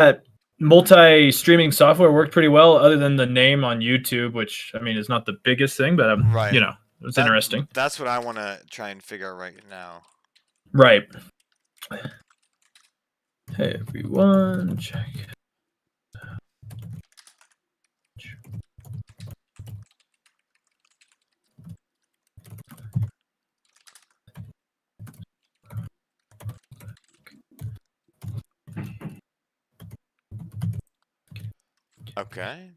that multi-streaming software worked pretty well, other than the name on YouTube, which, I mean, is not the biggest thing, but, Right. it's interesting. That's what I want to try and figure out right now. Right. Hey, everyone, check. Okay.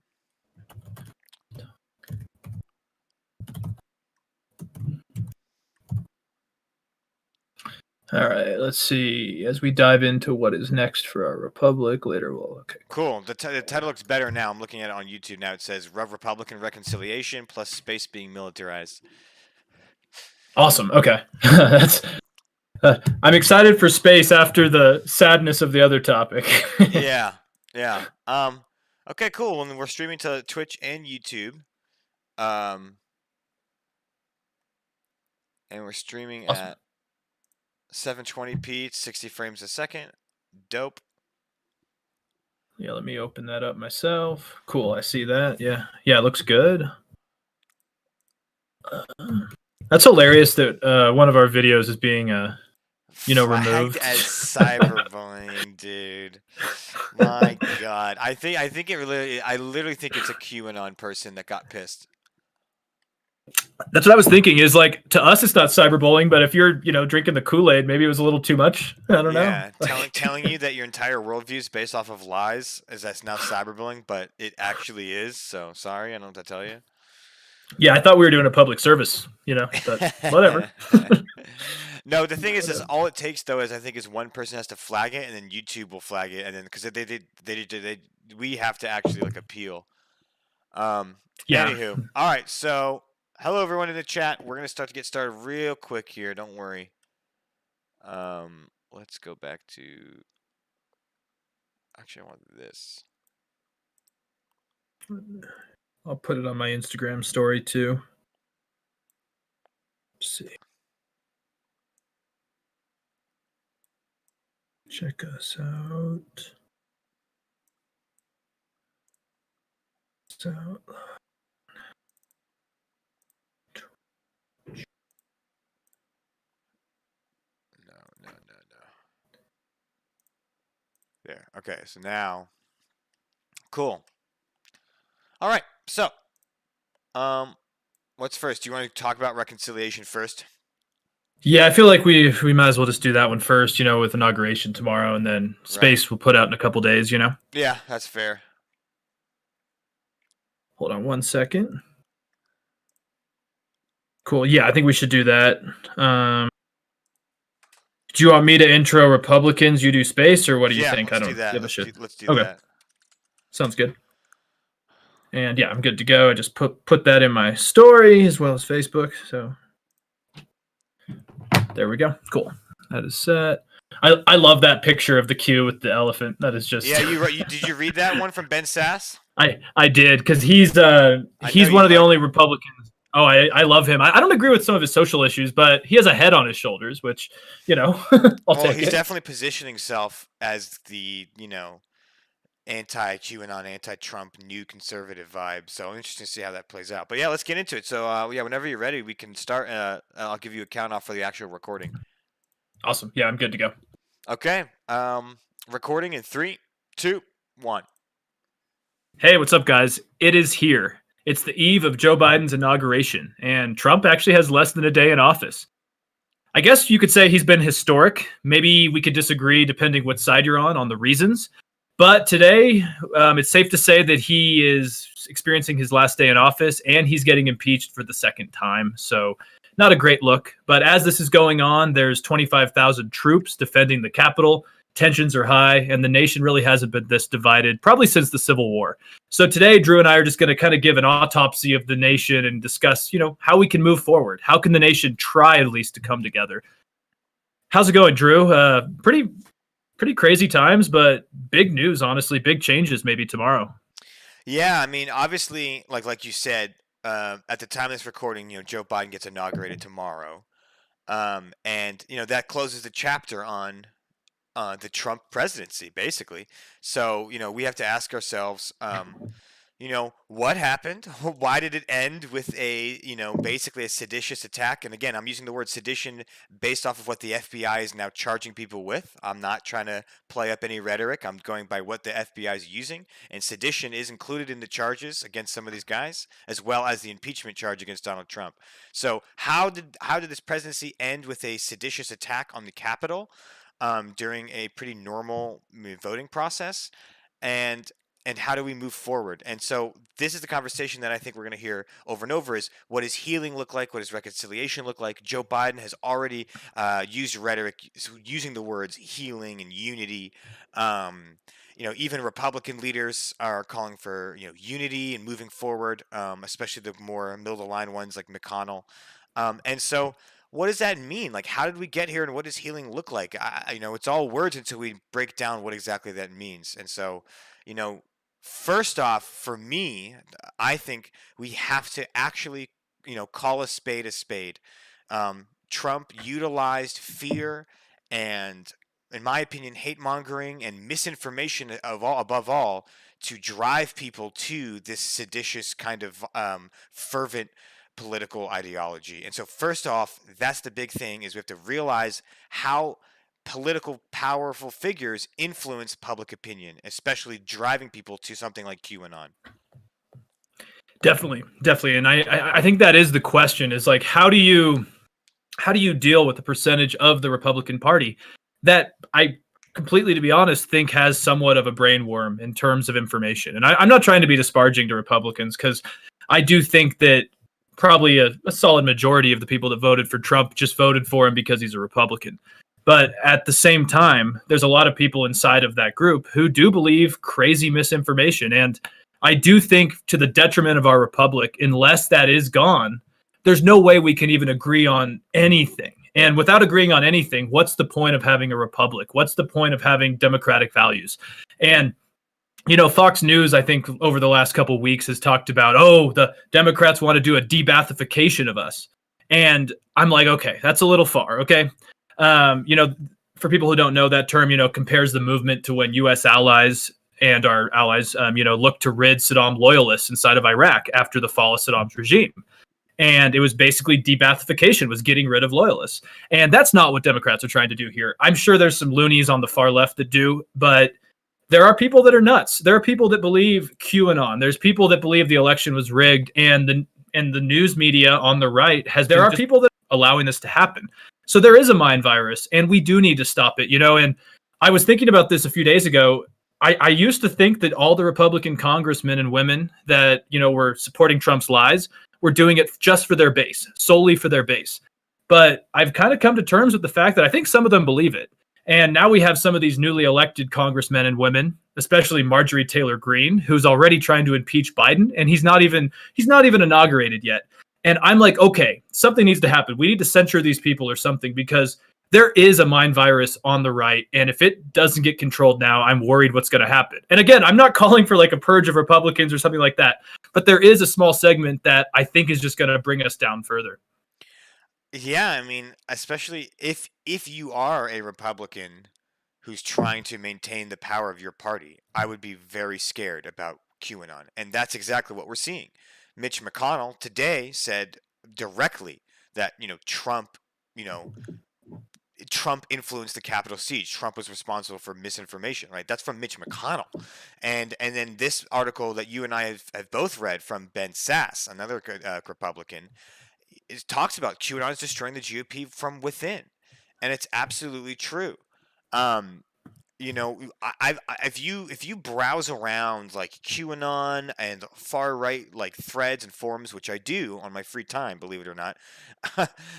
All right, let's see. As we dive into what is next for our republic later, okay. Cool. The title looks better now. I'm looking at it on YouTube now. It says Republican Reconciliation plus space being militarized. Awesome. Okay. That's. I'm excited for space after the sadness of the other topic. Yeah. Okay, cool. And we're streaming to Twitch and YouTube. And we're streaming awesome. at 720p, 60 frames a second. Dope. Yeah, let me open that up myself. Cool, I see that. Yeah, it looks good. That's hilarious that one of our videos is being removed as cyberbullying, dude. My God, I literally think it's a QAnon person that got pissed. That's what I was thinking. Is like, to us, it's not cyberbullying, but if you're drinking the Kool-Aid, maybe it was a little too much. I don't know. Yeah, telling you that your entire worldview is based off of lies that's now cyberbullying, but it actually is. So sorry, I don't know what to tell you. Yeah, I thought we were doing a public service, but whatever. No, the thing is all it takes though is I think is one person has to flag it, and then YouTube will flag it, and then because we have to actually appeal. Yeah. Anywho, all right. So hello everyone in the chat. We're gonna get started real quick here. Don't worry. Let's go back to. Actually, I want this. I'll put it on my Instagram story too. Let's see. Check us out. No. There. Okay. So now, cool. All right. So, what's first? Do you want to talk about reconciliation first? Yeah, I feel like we might as well just do that one first, with inauguration tomorrow, and then space we'll put out in a couple days, Yeah, that's fair. Hold on one second. Cool. Yeah, I think we should do that. Do you want me to intro Republicans? You do space, or what do you think? I don't give a shit. Let's do that. Sounds good. And yeah, I'm good to go. I just put that in my story as well as Facebook. So there we go. Cool. That is set. I love that picture of the queue with the elephant. That is just. Yeah, did you read that one from Ben Sass? I did, because he's one of the only Republicans. Oh, I love him. I don't agree with some of his social issues, but he has a head on his shoulders, which I'll take he's it. definitely positioning himself as the anti-QAnon, anti-Trump, new conservative vibe. So interesting to see how that plays out. But yeah, let's get into it. So whenever you're ready, we can start. I'll give you a count off for the actual recording. Awesome. Yeah, I'm good to go. Okay. Recording in 3, 2, 1. Hey, what's up, guys? It is here. It's the eve of Joe Biden's inauguration, and Trump actually has less than a day in office. I guess you could say he's been historic. Maybe we could disagree depending what side you're on the reasons. But today, it's safe to say that he is experiencing his last day in office, and he's getting impeached for the second time. So not a great look. But as this is going on, there's 25,000 troops defending the Capitol. Tensions are high, and the nation really hasn't been this divided probably since the Civil War. So today, Drew and I are just going to kind of give an autopsy of the nation and discuss, how we can move forward. How can the nation try at least to come together? How's it going, Drew? Pretty crazy times, but big news, honestly. Big changes maybe tomorrow. Yeah, I mean, obviously, like you said, at the time of this recording, Joe Biden gets inaugurated tomorrow. And, that closes the chapter on the Trump presidency, basically. So, we have to ask ourselves, what happened? Why did it end with basically a seditious attack? And again, I'm using the word sedition based off of what the FBI is now charging people with. I'm not trying to play up any rhetoric. I'm going by what the FBI is using. And sedition is included in the charges against some of these guys, as well as the impeachment charge against Donald Trump. So how did this presidency end with a seditious attack on the Capitol during a pretty normal voting process? And how do we move forward? And so this is the conversation that I think we're going to hear over and over: is what does healing look like? What does reconciliation look like? Joe Biden has already used rhetoric using the words healing and unity. Even Republican leaders are calling for unity and moving forward, especially the more middle of the line ones like McConnell. And so what does that mean? Like, how did we get here, and what does healing look like? It's all words until we break down what exactly that means. And so, you know, first off, for me, I think we have to actually, call a spade a spade. Trump utilized fear and, in my opinion, hate mongering and misinformation above all, to drive people to this seditious kind of fervent political ideology. And so, first off, that's the big thing: is we have to realize how political powerful figures influence public opinion, especially driving people to something like QAnon. Definitely, and I think that is the question: is like, how do you deal with the percentage of the Republican Party that I completely, to be honest, think has somewhat of a brain worm in terms of information? And I'm not trying to be disparaging to Republicans, because I do think that probably a solid majority of the people that voted for Trump just voted for him because he's a Republican. But at the same time, there's a lot of people inside of that group who do believe crazy misinformation. And I do think, to the detriment of our republic, unless that is gone, there's no way we can even agree on anything. And without agreeing on anything, what's the point of having a republic? What's the point of having democratic values? And Fox News, I think, over the last couple of weeks has talked about, the Democrats want to do a de-Bathification of us. And I'm like, okay, that's a little far. Okay. For people who don't know that term, compares the movement to when U.S. allies and our allies, looked to rid Saddam loyalists inside of Iraq after the fall of Saddam's regime. And it was basically de-Bathification, was getting rid of loyalists. And that's not what Democrats are trying to do here. I'm sure there's some loonies on the far left that do, but there are people that are nuts. There are people that believe QAnon. There's people that believe the election was rigged, and the news media on the right there are people that are allowing this to happen. So there is a mind virus, and we do need to stop it. And I was thinking about this a few days ago. I used to think that all the Republican congressmen and women that were supporting Trump's lies were doing it just for their base, solely for their base. But I've kind of come to terms with the fact that I think some of them believe it. And now we have some of these newly elected congressmen and women, especially Marjorie Taylor Greene, who's already trying to impeach Biden, and he's not even inaugurated yet. And I'm like, okay, something needs to happen. We need to censure these people or something, because there is a mind virus on the right. And if it doesn't get controlled now, I'm worried what's going to happen. And again, I'm not calling for like a purge of Republicans or something like that, but there is a small segment that I think is just going to bring us down further. Yeah, I mean, especially if you are a Republican who's trying to maintain the power of your party, I would be very scared about QAnon. And that's exactly what we're seeing. Mitch McConnell today said directly that, Trump influenced the Capitol siege. Trump was responsible for misinformation, right? That's from Mitch McConnell. And then this article that you and I have both read from Ben Sass, another Republican, it talks about QAnon is destroying the GOP from within, and it's absolutely true. Um, if you browse around like QAnon and far right like threads and forums, which I do on my free time, believe it or not,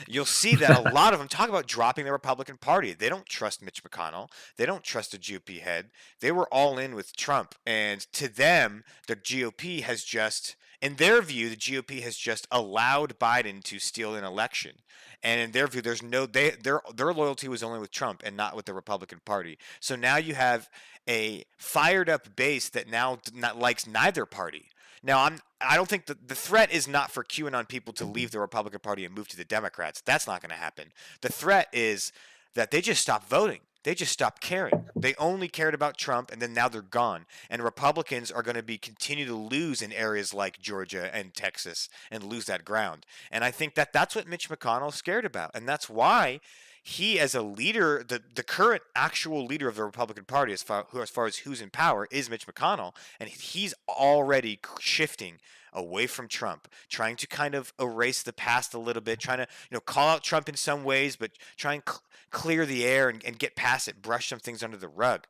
you'll see that a lot of them talk about dropping the Republican Party. They don't trust Mitch McConnell. They don't trust the GOP head. They were all in with Trump, and to them, the GOP has just, in their view, the GOP has just allowed Biden to steal an election. And in their view, their loyalty was only with Trump and not with the Republican Party. So now you have a fired up base that now not likes neither party. Now I don't think the threat is not for QAnon people to leave the Republican Party and move to the Democrats. That's not going to happen. The threat is that they just stop voting. They just stopped caring. They only cared about Trump, and then now they're gone. And Republicans are going to be continue to lose in areas like Georgia and Texas and lose that ground. And I think that that's what Mitch McConnell is scared about, and that's why he, as a leader, the current actual leader of the Republican Party, as far as who's in power, is Mitch McConnell, and he's already shifting away from Trump, trying to kind of erase the past a little bit, trying to call out Trump in some ways, but try and clear the air and get past it, brush some things under the rug.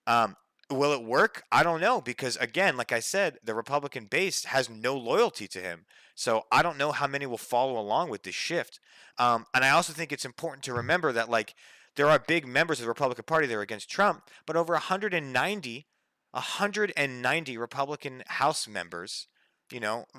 Um, will it work? I don't know, because again, like I said, the Republican base has no loyalty to him. So I don't know how many will follow along with this shift. And I also think it's important to remember that like there are big members of the Republican Party that are against Trump, but over 190 Republican House members,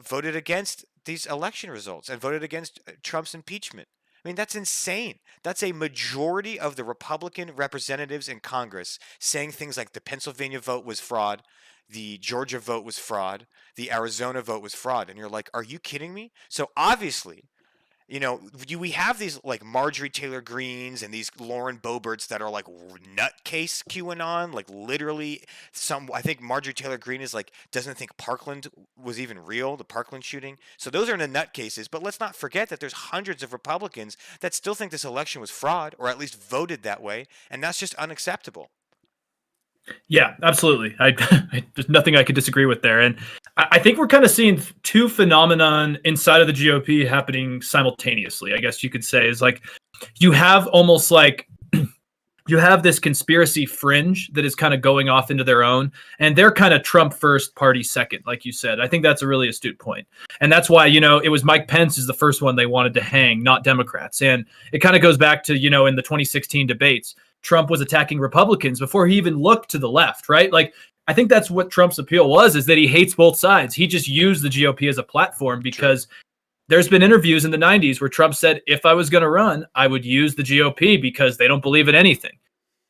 voted against these election results and voted against Trump's impeachment. I mean, that's insane. That's a majority of the Republican representatives in Congress saying things like the Pennsylvania vote was fraud, the Georgia vote was fraud, the Arizona vote was fraud. And you're like, are you kidding me? So obviously, we have these like Marjorie Taylor Greens and these Lauren Boeberts that are like nutcase QAnon, like literally I think Marjorie Taylor Greene is like, doesn't think Parkland was even real, the Parkland shooting. So those are the nutcases, but let's not forget that there's hundreds of Republicans that still think this election was fraud, or at least voted that way. And that's just unacceptable. Yeah, absolutely. There's nothing I could disagree with there. And I think we're kind of seeing two phenomenon inside of the GOP happening simultaneously, I guess you could say. Is like you have almost like you have this conspiracy fringe that is kind of going off into their own, and they're kind of Trump first, party second, like you said. I think that's a really astute point. And that's why, it was Mike Pence is the first one they wanted to hang, not Democrats. And it kind of goes back to, in the 2016 debates, Trump was attacking Republicans before he even looked to the left, right? Like, I think that's what Trump's appeal was, is that he hates both sides. He just used the GOP as a platform because there's been interviews in the 90s where Trump said, if I was going to run, I would use the GOP because they don't believe in anything.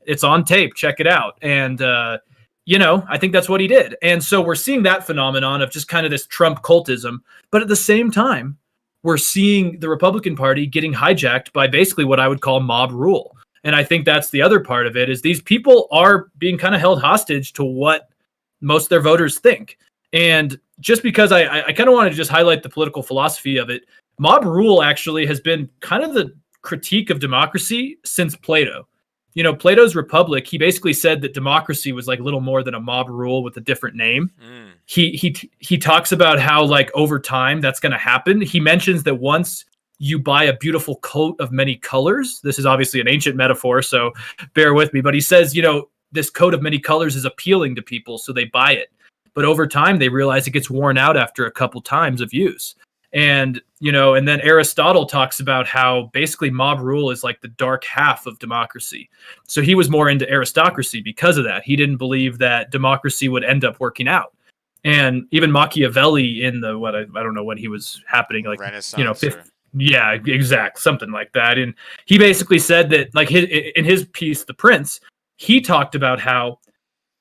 It's on tape. Check it out. And, I think that's what he did. And so we're seeing that phenomenon of just kind of this Trump cultism. But at the same time, we're seeing the Republican Party getting hijacked by basically what I would call mob rule. And I think that's the other part of it, is these people are being kind of held hostage to what most of their voters think. And just because I kind of want to just highlight the political philosophy of it, mob rule actually has been kind of the critique of democracy since Plato. Plato's Republic, he basically said that democracy was like little more than a mob rule with a different name. He talks about how like over time that's going to happen. He mentions that once you buy a beautiful coat of many colors, this is obviously an ancient metaphor, so bear with me, but he says, this coat of many colors is appealing to people, so they buy it. But over time, they realize it gets worn out after a couple times of use. And, and then Aristotle talks about how basically mob rule is like the dark half of democracy. So he was more into aristocracy because of that. He didn't believe that democracy would end up working out. And even Machiavelli in the, I don't know when he was happening, like, Renaissance, yeah, exact, something like that. And he basically said that, like, in his piece, The Prince, he talked about how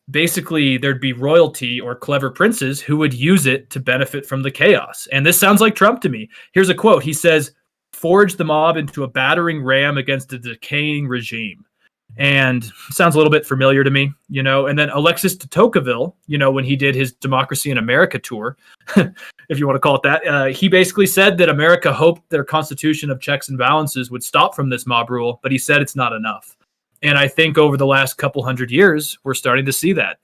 basically there'd be royalty or clever princes who would use it to benefit from the chaos. And this sounds like Trump to me. Here's a quote. He says, "Forge the mob into a battering ram against a decaying regime." And sounds a little bit familiar to me, And then Alexis de Tocqueville, when he did his Democracy in America tour, if you want to call it that, he basically said that America hoped their constitution of checks and balances would stop from this mob rule, but he said it's not enough. And I think over the last couple hundred years, we're starting to see that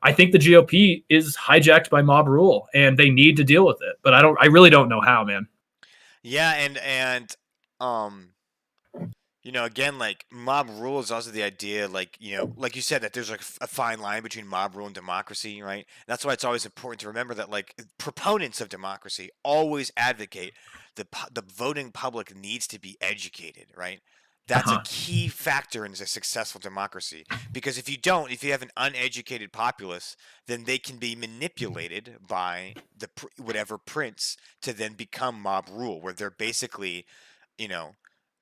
I think the GOP is hijacked by mob rule and they need to deal with it. But I really don't know how, man. Yeah. And again, like mob rule is also the idea, like, like you said, that there's like a fine line between mob rule and democracy, right? That's why it's always important to remember that like proponents of democracy always advocate the voting public needs to be educated, right? That's a key factor in a successful democracy, because if you have an uneducated populace, then they can be manipulated by whatever prince to then become mob rule, where they're basically,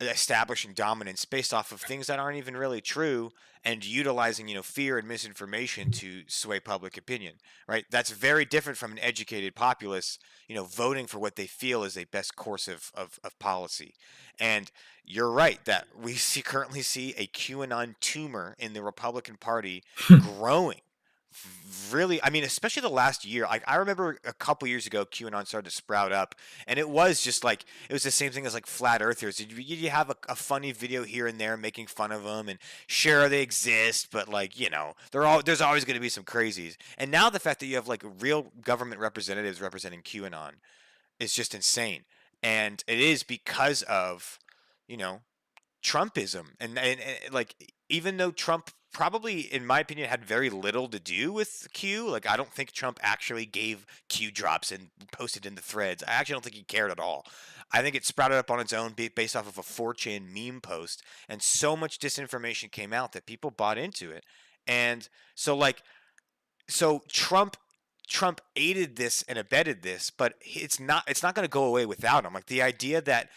establishing dominance based off of things that aren't even really true, and utilizing, fear and misinformation to sway public opinion, right? That's very different from an educated populace, voting for what they feel is a best course of policy. And you're right that we currently see a QAnon tumor in the Republican Party growing. Really, I mean, especially the last year. Like, I remember a couple years ago, QAnon started to sprout up, and it was just like it was the same thing as like flat earthers. You have a funny video here and there making fun of them, and sure they exist, but like there's always going to be some crazies. And now the fact that you have like real government representatives representing QAnon is just insane, and it is because of you know Trumpism, and like, even though Trump probably, in my opinion, had very little to do with Q. Like, I don't think Trump actually gave Q drops and posted in the threads. I actually don't think he cared at all. I think it sprouted up on its own based off of a 4chan meme post, and so much disinformation came out that people bought into it. And so, like, so Trump aided this and abetted this, but it's not going to go away without him. Like, the idea that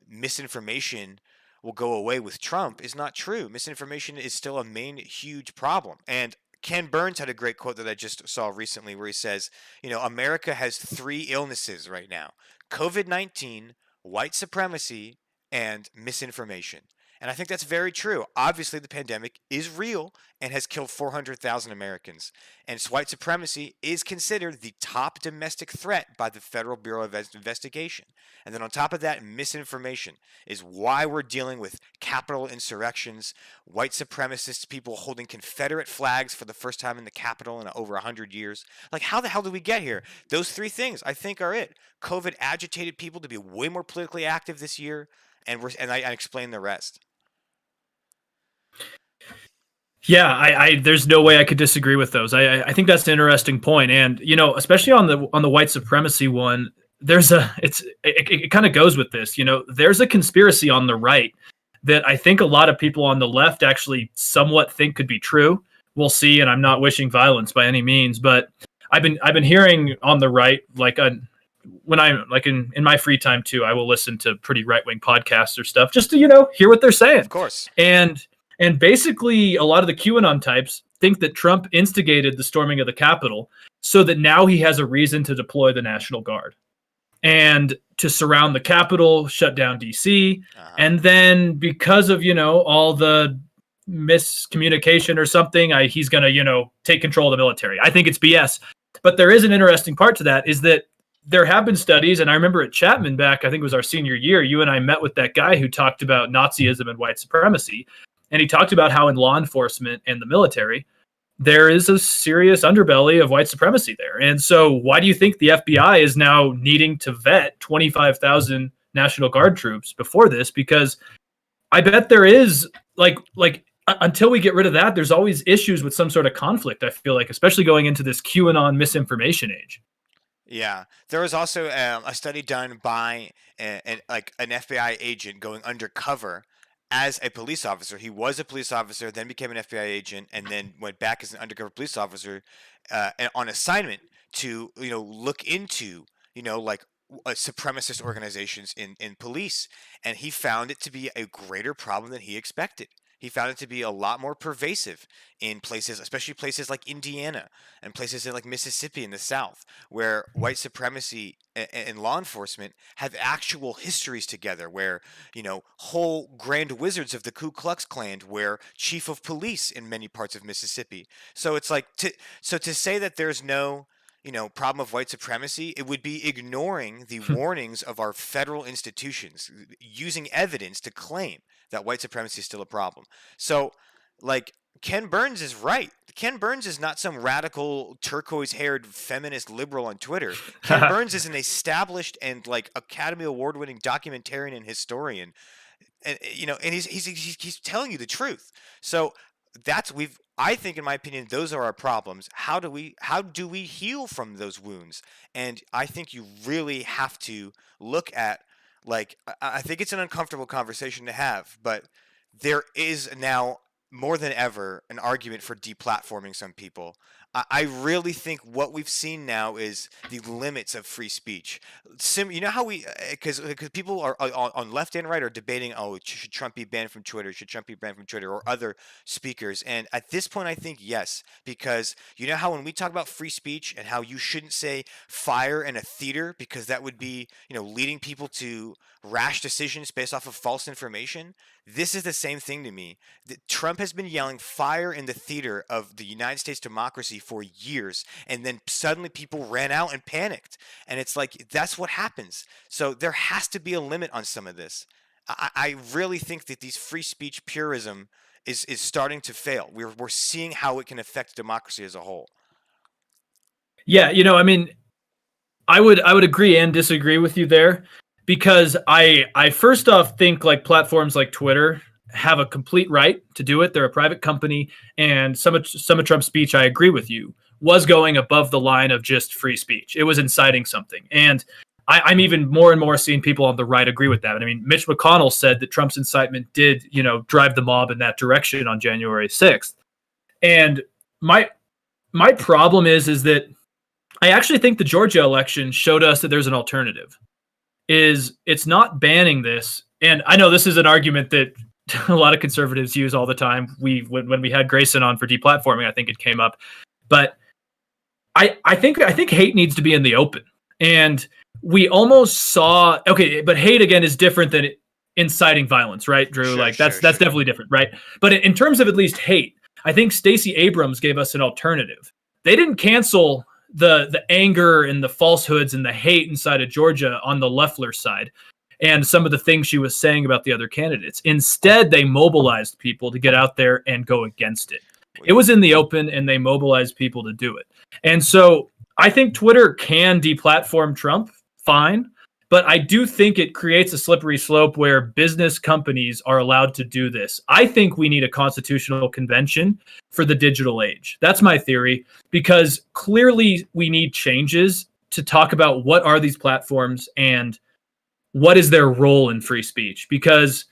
misinformation will go away with Trump is not true. Misinformation is still a main huge problem. And Ken Burns had a great quote that I just saw recently where he says, America has three illnesses right now: COVID-19, white supremacy, and misinformation. And I think that's very true. Obviously, the pandemic is real and has killed 400,000 Americans. And white supremacy is considered the top domestic threat by the Federal Bureau of Investigation. And then on top of that, misinformation is why we're dealing with Capitol insurrections, white supremacists, people holding Confederate flags for the first time in the Capitol in over 100 years. Like, how the hell did we get here? Those three things, I think, are it. COVID agitated people to be way more politically active this year, and I explained the rest. Yeah, I there's no way I could disagree with those. I think that's an interesting point, and especially on the white supremacy one, it kind of goes with this. There's a conspiracy on the right that I think a lot of people on the left actually somewhat think could be true. We'll see, and I'm not wishing violence by any means, but I've been hearing on the right, like, when I'm like in my free time too, I will listen to pretty right wing podcasts or stuff just to hear what they're saying. Of course. And basically, a lot of the QAnon types think that Trump instigated the storming of the Capitol so that now he has a reason to deploy the National Guard and to surround the Capitol, shut down D.C. And then because of, all the miscommunication or something, he's going to, take control of the military. I think it's BS. But there is an interesting part to that, is that there have been studies, and I remember at Chapman back, I think it was our senior year, you and I met with that guy who talked about Nazism and white supremacy. And he talked about how in law enforcement and the military, there is a serious underbelly of white supremacy there. And so why do you think the FBI is now needing to vet 25,000 National Guard troops before this? Because I bet there is, like until we get rid of that, there's always issues with some sort of conflict, I feel like, especially going into this QAnon misinformation age. Yeah, there was also a study done by an FBI agent going undercover as a police officer. He was a police officer, then became an FBI agent, and then went back as an undercover police officer on assignment to look into like supremacist organizations in police, and he found it to be a greater problem than he expected. He found it to be a lot more pervasive in places, especially places like Indiana and places in like Mississippi in the South, where white supremacy and law enforcement have actual histories together, where, whole grand wizards of the Ku Klux Klan were chief of police in many parts of Mississippi. So it's like, to say that there's no problem of white supremacy, it would be ignoring the warnings of our federal institutions, using evidence to claim that white supremacy is still a problem. So, like, Ken Burns is right. Ken Burns is not some radical turquoise-haired feminist liberal on Twitter. Ken Burns is an established and like Academy Award-winning documentarian and historian, and and he's telling you the truth. So I think, in my opinion, those are our problems. How do we heal from those wounds? And I think you really have to look at, like, I think it's an uncomfortable conversation to have, but there is now more than ever an argument for deplatforming some people. I really think what we've seen now is the limits of free speech. You know how we, because people are on left and right are debating, oh, should Trump be banned from Twitter? Should Trump be banned from Twitter or other speakers? And at this point, I think yes, because you know how when we talk about free speech and how you shouldn't say fire in a theater because that would be, leading people to rash decisions based off of false information. This is the same thing to me. Trump has been yelling fire in the theater of the United States democracy for years, and then suddenly people ran out and panicked. And it's like, that's what happens. So there has to be a limit on some of this. I really think that these free speech purism is starting to fail. We're seeing how it can affect democracy as a whole. Yeah, I mean, I would agree and disagree with you there, because I first off think like platforms like Twitter have a complete right to do it. They're a private company, and some of Trump's speech, I agree with you, was going above the line of just free speech. It was inciting something, and I'm even more and more seeing people on the right agree with that. I mean, Mitch McConnell said that Trump's incitement did, drive the mob in that direction on January 6th. And my problem is that I actually think the Georgia election showed us that there's an alternative. It's not banning this, and I know this is an argument that a lot of conservatives use all the time. When we had Grayson on for deplatforming, I think it came up, but I think hate needs to be in the open, and we almost saw, okay, but hate again is different than inciting violence, right, Drew? Sure, Like sure, that's sure. definitely different, right? But in terms of at least hate, I think Stacey Abrams gave us an alternative. They didn't cancel the anger and the falsehoods and the hate inside of Georgia on the Loeffler side and some of the things she was saying about the other candidates. Instead, they mobilized people to get out there and go against it. It was in the open, and they mobilized people to do it. And so I think Twitter can deplatform Trump, fine. But I do think it creates a slippery slope where business companies are allowed to do this. I think we need a constitutional convention for the digital age. That's my theory, because clearly we need changes to talk about what are these platforms and what is their role in free speech. Because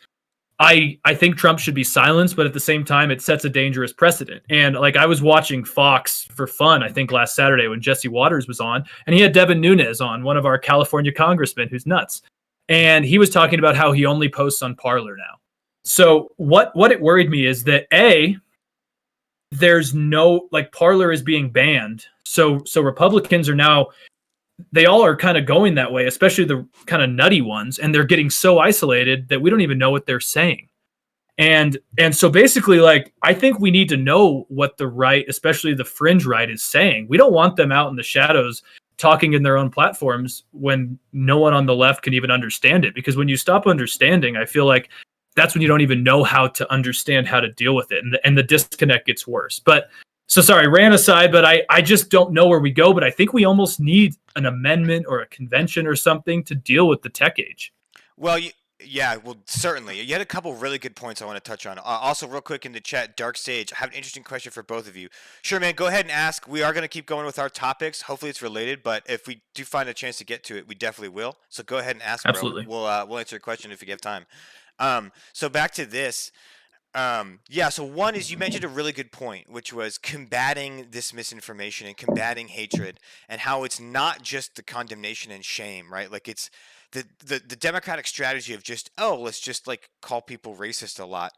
I think Trump should be silenced, but at the same time, it sets a dangerous precedent. And like, I was watching Fox for fun, I think last Saturday when Jesse Waters was on, and he had Devin Nunes on, one of our California congressmen who's nuts. And he was talking about how he only posts on Parler now. So what it worried me is that there's no, like, Parler is being banned. So Republicans are now, they all are kind of going that way, especially the kind of nutty ones, and they're getting so isolated that we don't even know what they're saying. And so basically, like, I think we need to know what the right, especially the fringe right, is saying. We don't want them out in the shadows talking in their own platforms when no one on the left can even understand it. Because when you stop understanding, I feel like that's when you don't even know how to understand how to deal with it, and the disconnect gets worse. But so sorry, ran aside, but I just don't know where we go. But I think we almost need an amendment or a convention or something to deal with the tech age. Well, yeah, well, certainly. You had a couple really good points I want to touch on. Also, real quick in the chat, Dark Sage, I have an interesting question for both of you. Sure, man, go ahead and ask. We are going to keep going with our topics. Hopefully, it's related, but if we do find a chance to get to it, we definitely will. So go ahead and ask, bro. Absolutely. We'll answer your question if we have time. So back to this. Yeah, so one is, you mentioned a really good point, which was combating this misinformation and combating hatred, and how it's not just the condemnation and shame, right? Like, it's the democratic strategy of just, oh, let's just like call people racist a lot,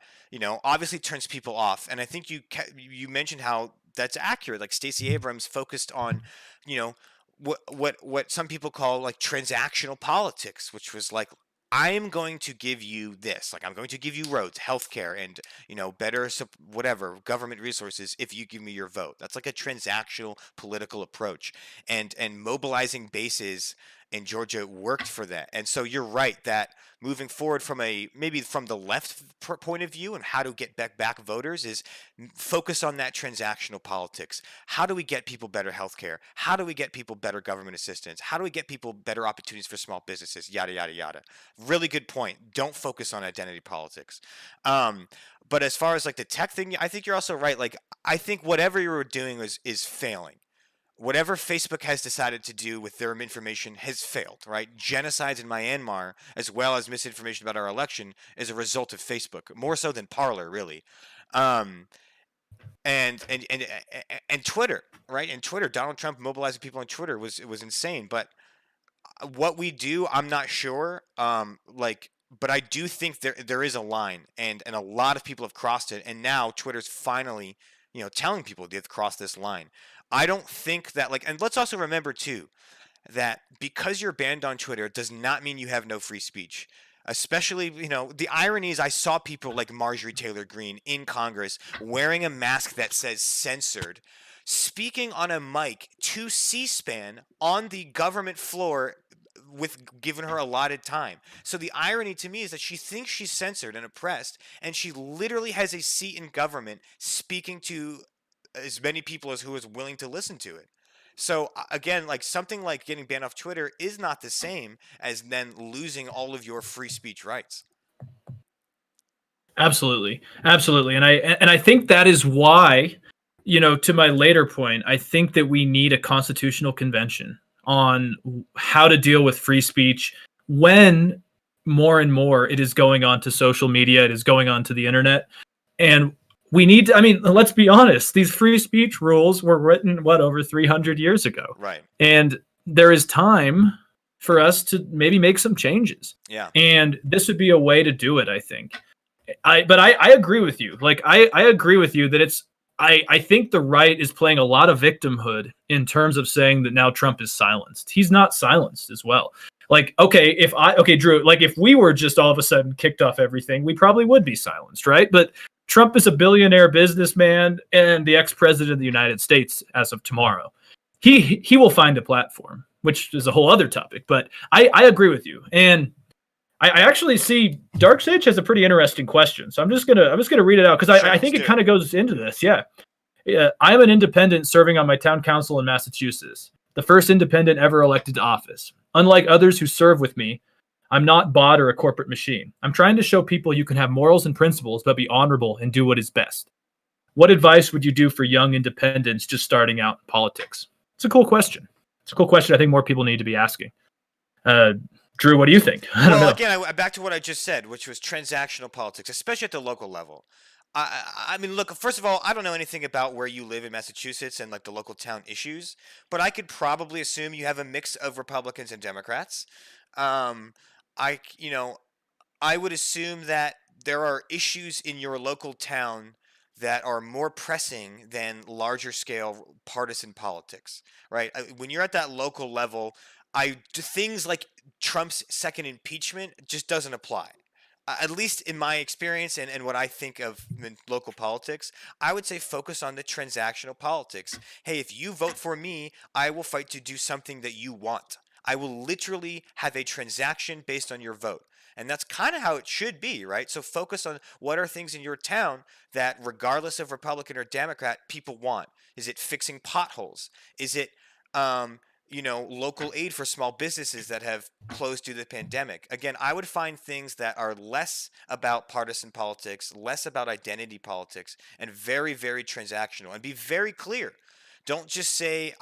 obviously turns people off. And I think you mentioned how that's accurate. Like, Stacey Abrams focused on, you know, what some people call like transactional politics, which was like, I am going to give you this. Like, I'm going to give you roads, healthcare, and better whatever government resources if you give me your vote. That's like a transactional political approach, and mobilizing bases in Georgia worked for that. And so you're right that moving forward from maybe from the left point of view and how to get back voters is focus on that transactional politics. How do we get people better healthcare? How do we get people better government assistance? How do we get people better opportunities for small businesses? Yada yada yada. Really good point. Don't focus on identity politics. But as far as like the tech thing, I think you're also right. Like, I think whatever you were doing is failing. Whatever Facebook has decided to do with their information has failed, right? Genocides in Myanmar, as well as misinformation about our election, is a result of Facebook, more so than Parler, really. Um, And Twitter, right? And Twitter, Donald Trump mobilizing people on Twitter was insane. But what we do, I'm not sure. But I do think there is a line, and a lot of people have crossed it, and now Twitter's finally, telling people they've crossed this line. I don't think that, and let's also remember too that because you're banned on Twitter does not mean you have no free speech. Especially, the irony is I saw people like Marjorie Taylor Greene in Congress wearing a mask that says censored, speaking on a mic to C-SPAN on the government floor with given her allotted time. So the irony to me is that she thinks she's censored and oppressed, and she literally has a seat in government speaking to as many people as who is willing to listen to it. So again, something like getting banned off Twitter is not the same as then losing all of your free speech rights. Absolutely. Absolutely. And I think that is why, to my later point, I think that we need a constitutional convention on how to deal with free speech when more and more it is going on to social media, it is going on to the internet. And we need to, let's be honest, these free speech rules were written, over 300 years ago? Right. And there is time for us to maybe make some changes. Yeah. And this would be a way to do it, I think. But I agree with you. I agree with you that I think the right is playing a lot of victimhood in terms of saying that now Trump is silenced. He's not silenced as well. Drew, if we were just all of a sudden kicked off everything, we probably would be silenced, right? But Trump is a billionaire businessman and the ex-president of the United States as of tomorrow. He will find a platform, which is a whole other topic. But I agree with you. And I actually see Dark Sage has a pretty interesting question. So I'm just gonna read it out because I think it kind of goes into this. Yeah. I'm an independent serving on my town council in Massachusetts, the first independent ever elected to office. Unlike others who serve with me, I'm not bought or a corporate machine. I'm trying to show people you can have morals and principles, but be honorable and do what is best. What advice would you do for young independents just starting out in politics? It's a cool question. It's a cool question I think more people need to be asking. Drew, what do you think? I don't know. Again, back to what I just said, which was transactional politics, especially at the local level. Look, first of all, I don't know anything about where you live in Massachusetts and the local town issues, but I could probably assume you have a mix of Republicans and Democrats. I would assume that there are issues in your local town that are more pressing than larger scale partisan politics, right? When you're at that local level, things like Trump's second impeachment just doesn't apply. At least in my experience and what I think of in local politics, I would say focus on the transactional politics. Hey, if you vote for me, I will fight to do something that you want. I will literally have a transaction based on your vote. And that's kind of how it should be, right? So focus on what are things in your town that, regardless of Republican or Democrat, people want. Is it fixing potholes? Is it local aid for small businesses that have closed due to the pandemic? Again, I would find things that are less about partisan politics, less about identity politics, and very, very transactional. And be very clear. Don't just say,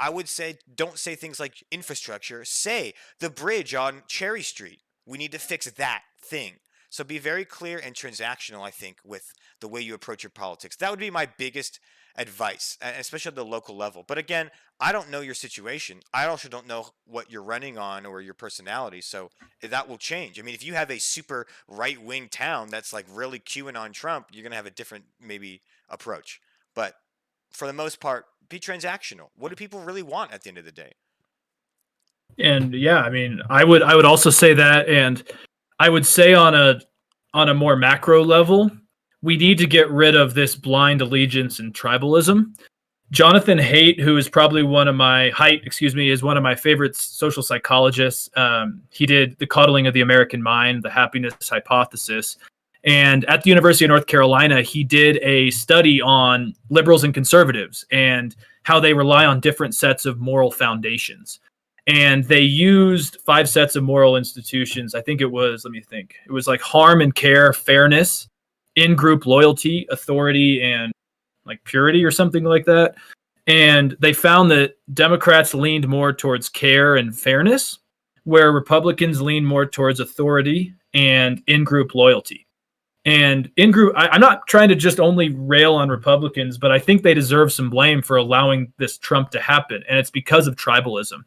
don't say things like infrastructure. Say the bridge on Cherry Street. We need to fix that thing. So be very clear and transactional, I think, with the way you approach your politics. That would be my biggest advice, especially at the local level. But again, I don't know your situation. I also don't know what you're running on or your personality. So that will change. If you have a super right-wing town that's really QAnon Trump, you're going to have a different maybe approach. But for the most part, be transactional. What do people really want at the end of the day? And yeah, I would also say that, and I would say on a more macro level, we need to get rid of this blind allegiance and tribalism. Jonathan Haidt, who is probably one of my favorite social psychologists. He did The Coddling of the American Mind, the happiness hypothesis. And at the University of North Carolina, he did a study on liberals and conservatives and how they rely on different sets of moral foundations. And they used 5 sets of moral institutions. I think it was, it was harm and care, fairness, in-group loyalty, authority, and purity or something like that. And they found that Democrats leaned more towards care and fairness, where Republicans lean more towards authority and in-group loyalty. And in group, I'm not trying to just only rail on Republicans, but I think they deserve some blame for allowing this Trump to happen, and it's because of tribalism.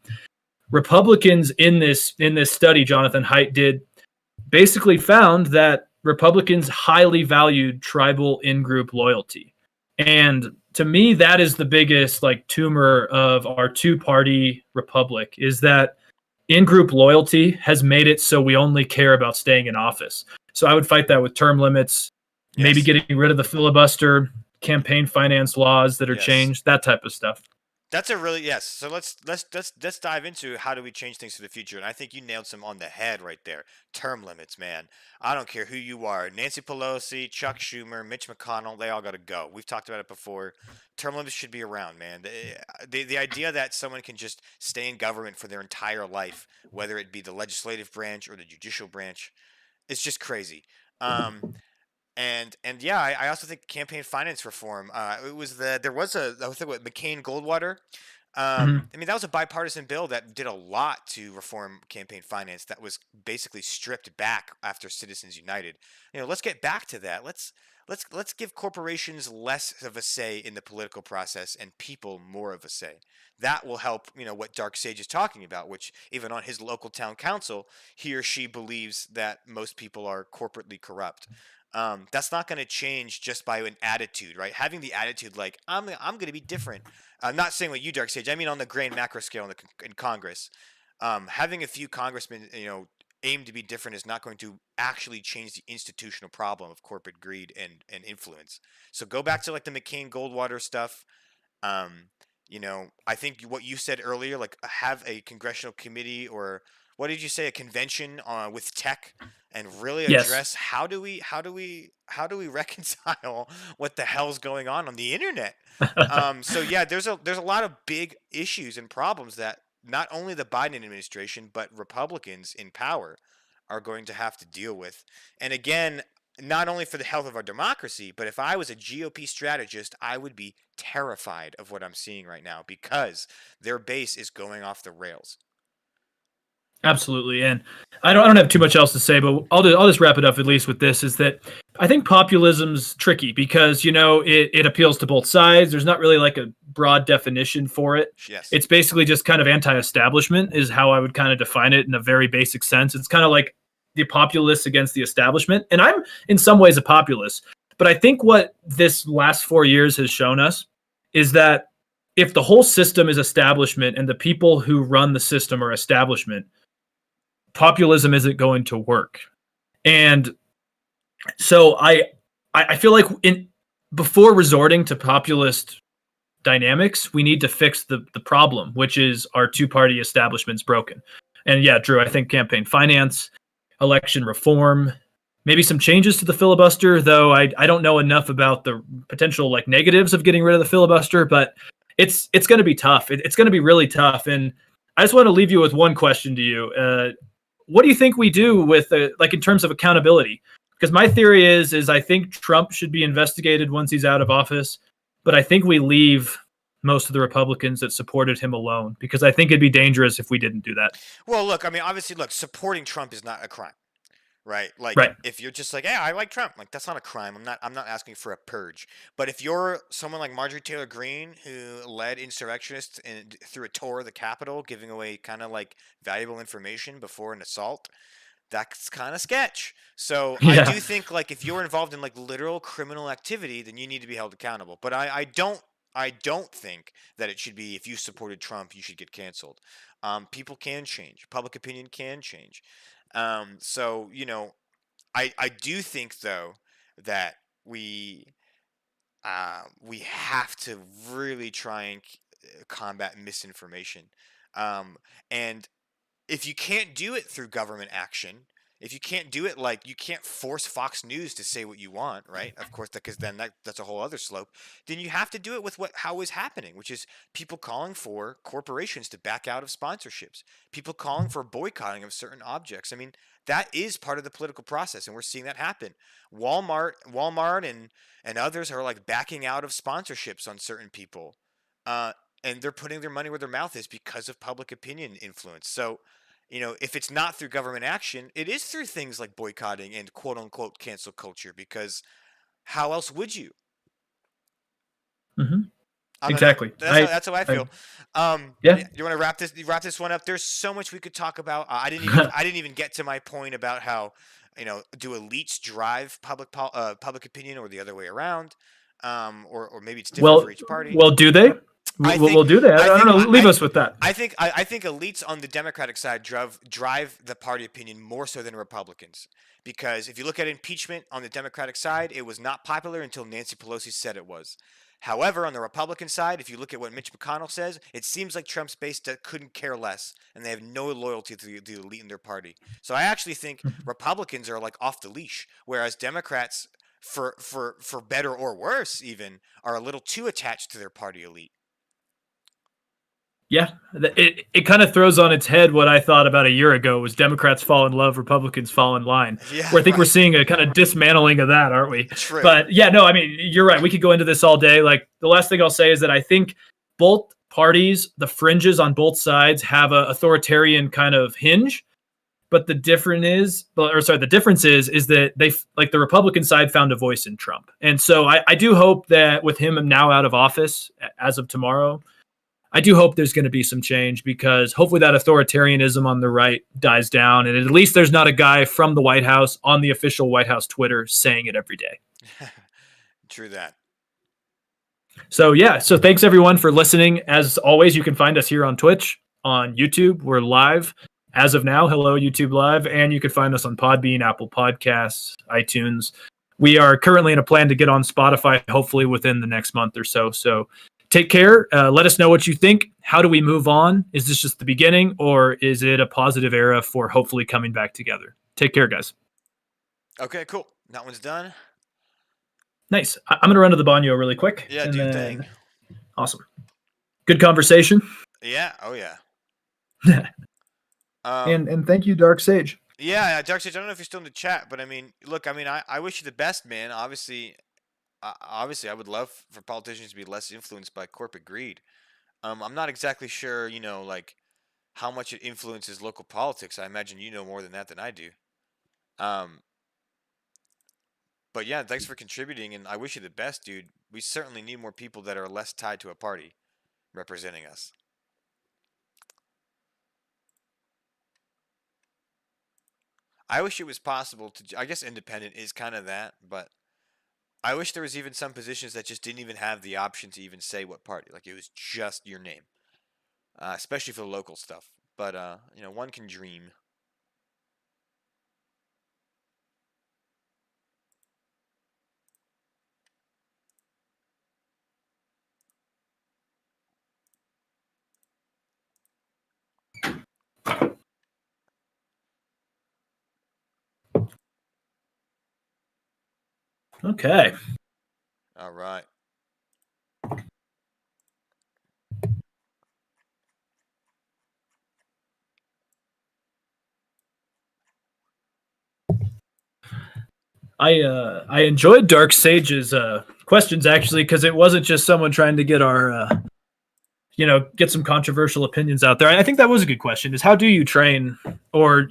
Republicans in this study Jonathan Haidt did basically found that Republicans highly valued tribal in-group loyalty. And to me, that is the biggest like tumor of our two-party republic, is that in-group loyalty has made it so we only care about staying in office. So I would fight that with term limits, maybe Yes. getting rid of the filibuster, campaign finance laws that are Yes. changed, that type of stuff. That's a really yes. So let's dive into how do we change things for the future. And I think you nailed some on the head right there. Term limits, man. I don't care who you are. Nancy Pelosi, Chuck Schumer, Mitch McConnell, they all got to go. We've talked about it before. Term limits should be around, man. The idea that someone can just stay in government for their entire life, whether it be the legislative branch or the judicial branch, is just crazy. Um, and yeah, I also think campaign finance reform. It was there was I think what McCain Goldwater. Mm-hmm. I mean that was a bipartisan bill that did a lot to reform campaign finance. That was basically stripped back after Citizens United. Let's get back to that. Let's give corporations less of a say in the political process and people more of a say. That will help. What Dark Sage is talking about, which even on his local town council, he or she believes that most people are corporately corrupt. That's not going to change just by an attitude, right? Having the attitude like I'm going to be different. I'm not saying what you, Dark Sage. I mean on the grand macro scale in Congress. Having a few congressmen, aim to be different is not going to actually change the institutional problem of corporate greed and influence. So go back to like the McCain Goldwater stuff. Um, I think what you said earlier, like have a congressional committee or what did you say, a convention with tech, and really Yes. address how do we reconcile what the hell's going on the internet. So yeah, there's a lot of big issues and problems that not only the Biden administration but Republicans in power are going to have to deal with. And again, not only for the health of our democracy, but if I was a GOP strategist, I would be terrified of what I'm seeing right now because their base is going off the rails. Absolutely, and I don't have too much else to say, but I'll just wrap it up at least with this: is that I think populism's tricky because it appeals to both sides. There's not really like a broad definition for it. Yes. It's basically just kind of anti-establishment is how I would kind of define it in a very basic sense. It's kind of like the populists against the establishment, and I'm in some ways a populist, but I think what this last 4 years has shown us is that if the whole system is establishment and the people who run the system are establishment, populism isn't going to work. And so I feel like before resorting to populist dynamics, we need to fix the problem, which is our two-party establishment's broken. And yeah, Drew, I think campaign finance, election reform, maybe some changes to the filibuster, though I don't know enough about the potential like negatives of getting rid of the filibuster, but it's going to be tough. It's going to be really tough. And I just want to leave you with one question to you. What do you think we do with like in terms of accountability? Because my theory is I think Trump should be investigated once he's out of office, but I think we leave most of the Republicans that supported him alone because I think it'd be dangerous if we didn't do that. Well, look, I mean, obviously, look, supporting Trump is not a crime. Right? Like Right. if you're just like, "Hey, I like Trump." Like that's not a crime. I'm not asking for a purge. But if you're someone like Marjorie Taylor Greene who led insurrectionists through a tour of the Capitol, giving away kind of like valuable information before an assault, that's kind of sketch. So I Yeah. do think like if you're involved in like literal criminal activity, then you need to be held accountable. But I don't think that it should be if you supported Trump, you should get canceled. People can change. Public opinion can change. So I do think though that we have to really try and combat misinformation. And if you can't do it through government action, if you can't do it like you can't force Fox News to say what you want, right? Of course, because then that's a whole other slope. Then you have to do it with how is happening, which is people calling for corporations to back out of sponsorships, people calling for boycotting of certain objects. I mean, that is part of the political process, and we're seeing that happen. Walmart, and others are like backing out of sponsorships on certain people, uh, and they're putting their money where their mouth is because of public opinion influence. So if it's not through government action, it is through things like boycotting and quote unquote cancel culture, because how else would you? Hmm. I don't know. Exactly. That's how I I feel. yeah. Yeah, you want to wrap this one up? There's so much we could talk about. I didn't even get to my point about how, do elites drive public opinion, or the other way around, or maybe it's different for Well, each party. well, do they? I We'll think do that. I I don't think know. Leave us with that. I think elites on the Democratic side drive the party opinion more so than Republicans, because if you look at impeachment on the Democratic side, it was not popular until Nancy Pelosi said it was. However, on the Republican side, if you look at what Mitch McConnell says, it seems like Trump's base couldn't care less, and they have no loyalty to the elite in their party. So I actually think Republicans are like off the leash, whereas Democrats, for better or worse, even, are a little too attached to their party elite. Yeah, it kind of throws on its head what I thought about a year ago was Democrats fall in love, Republicans fall in line. Yeah, Where I think we're right. seeing a kind of dismantling of that, aren't we? True. But yeah, no, I mean, you're right. We could go into this all day. Like the last thing I'll say is that I think both parties, the fringes on both sides, have a authoritarian kind of hinge. But the difference is that they, like the Republican side, found a voice in Trump, and so I do hope that with him now out of office as of tomorrow, I do hope there's going to be some change, because hopefully that authoritarianism on the right dies down, and at least there's not a guy from the White House on the official White House Twitter saying it every day. True that. So yeah, so thanks everyone for listening. As always, you can find us here on Twitch, on YouTube. We're live as of now. Hello, YouTube Live, and you can find us on Podbean, Apple Podcasts, iTunes. We are currently in a plan to get on Spotify, hopefully within the next month or so. So take care. Let us know what you think. How do we move on? Is this just the beginning, or is it a positive era for hopefully coming back together? Take care, guys. Okay, cool. That one's done. Nice. I'm going to run to the banyo really quick. Yeah, and do your then thing. Awesome. Good conversation. Yeah. Oh yeah. And thank you, Dark Sage. Yeah, Dark Sage, I don't know if you're still in the chat, but I mean, look, I wish you the best, man. Obviously, I would love for politicians to be less influenced by corporate greed. I'm not exactly sure, like how much it influences local politics. I imagine you know more than that than I do. Um, but yeah, thanks for contributing, and I wish you the best, dude. We certainly need more people that are less tied to a party representing us. I wish it was possible to. I guess independent is kind of that, but I wish there was even some positions that just didn't even have the option to even say what party. Like it was just your name, especially for the local stuff. But one can dream. Okay. All right. I enjoyed Dark Sage's questions, actually, because it wasn't just someone trying to get our get some controversial opinions out there. I think that was a good question: is how do you train, or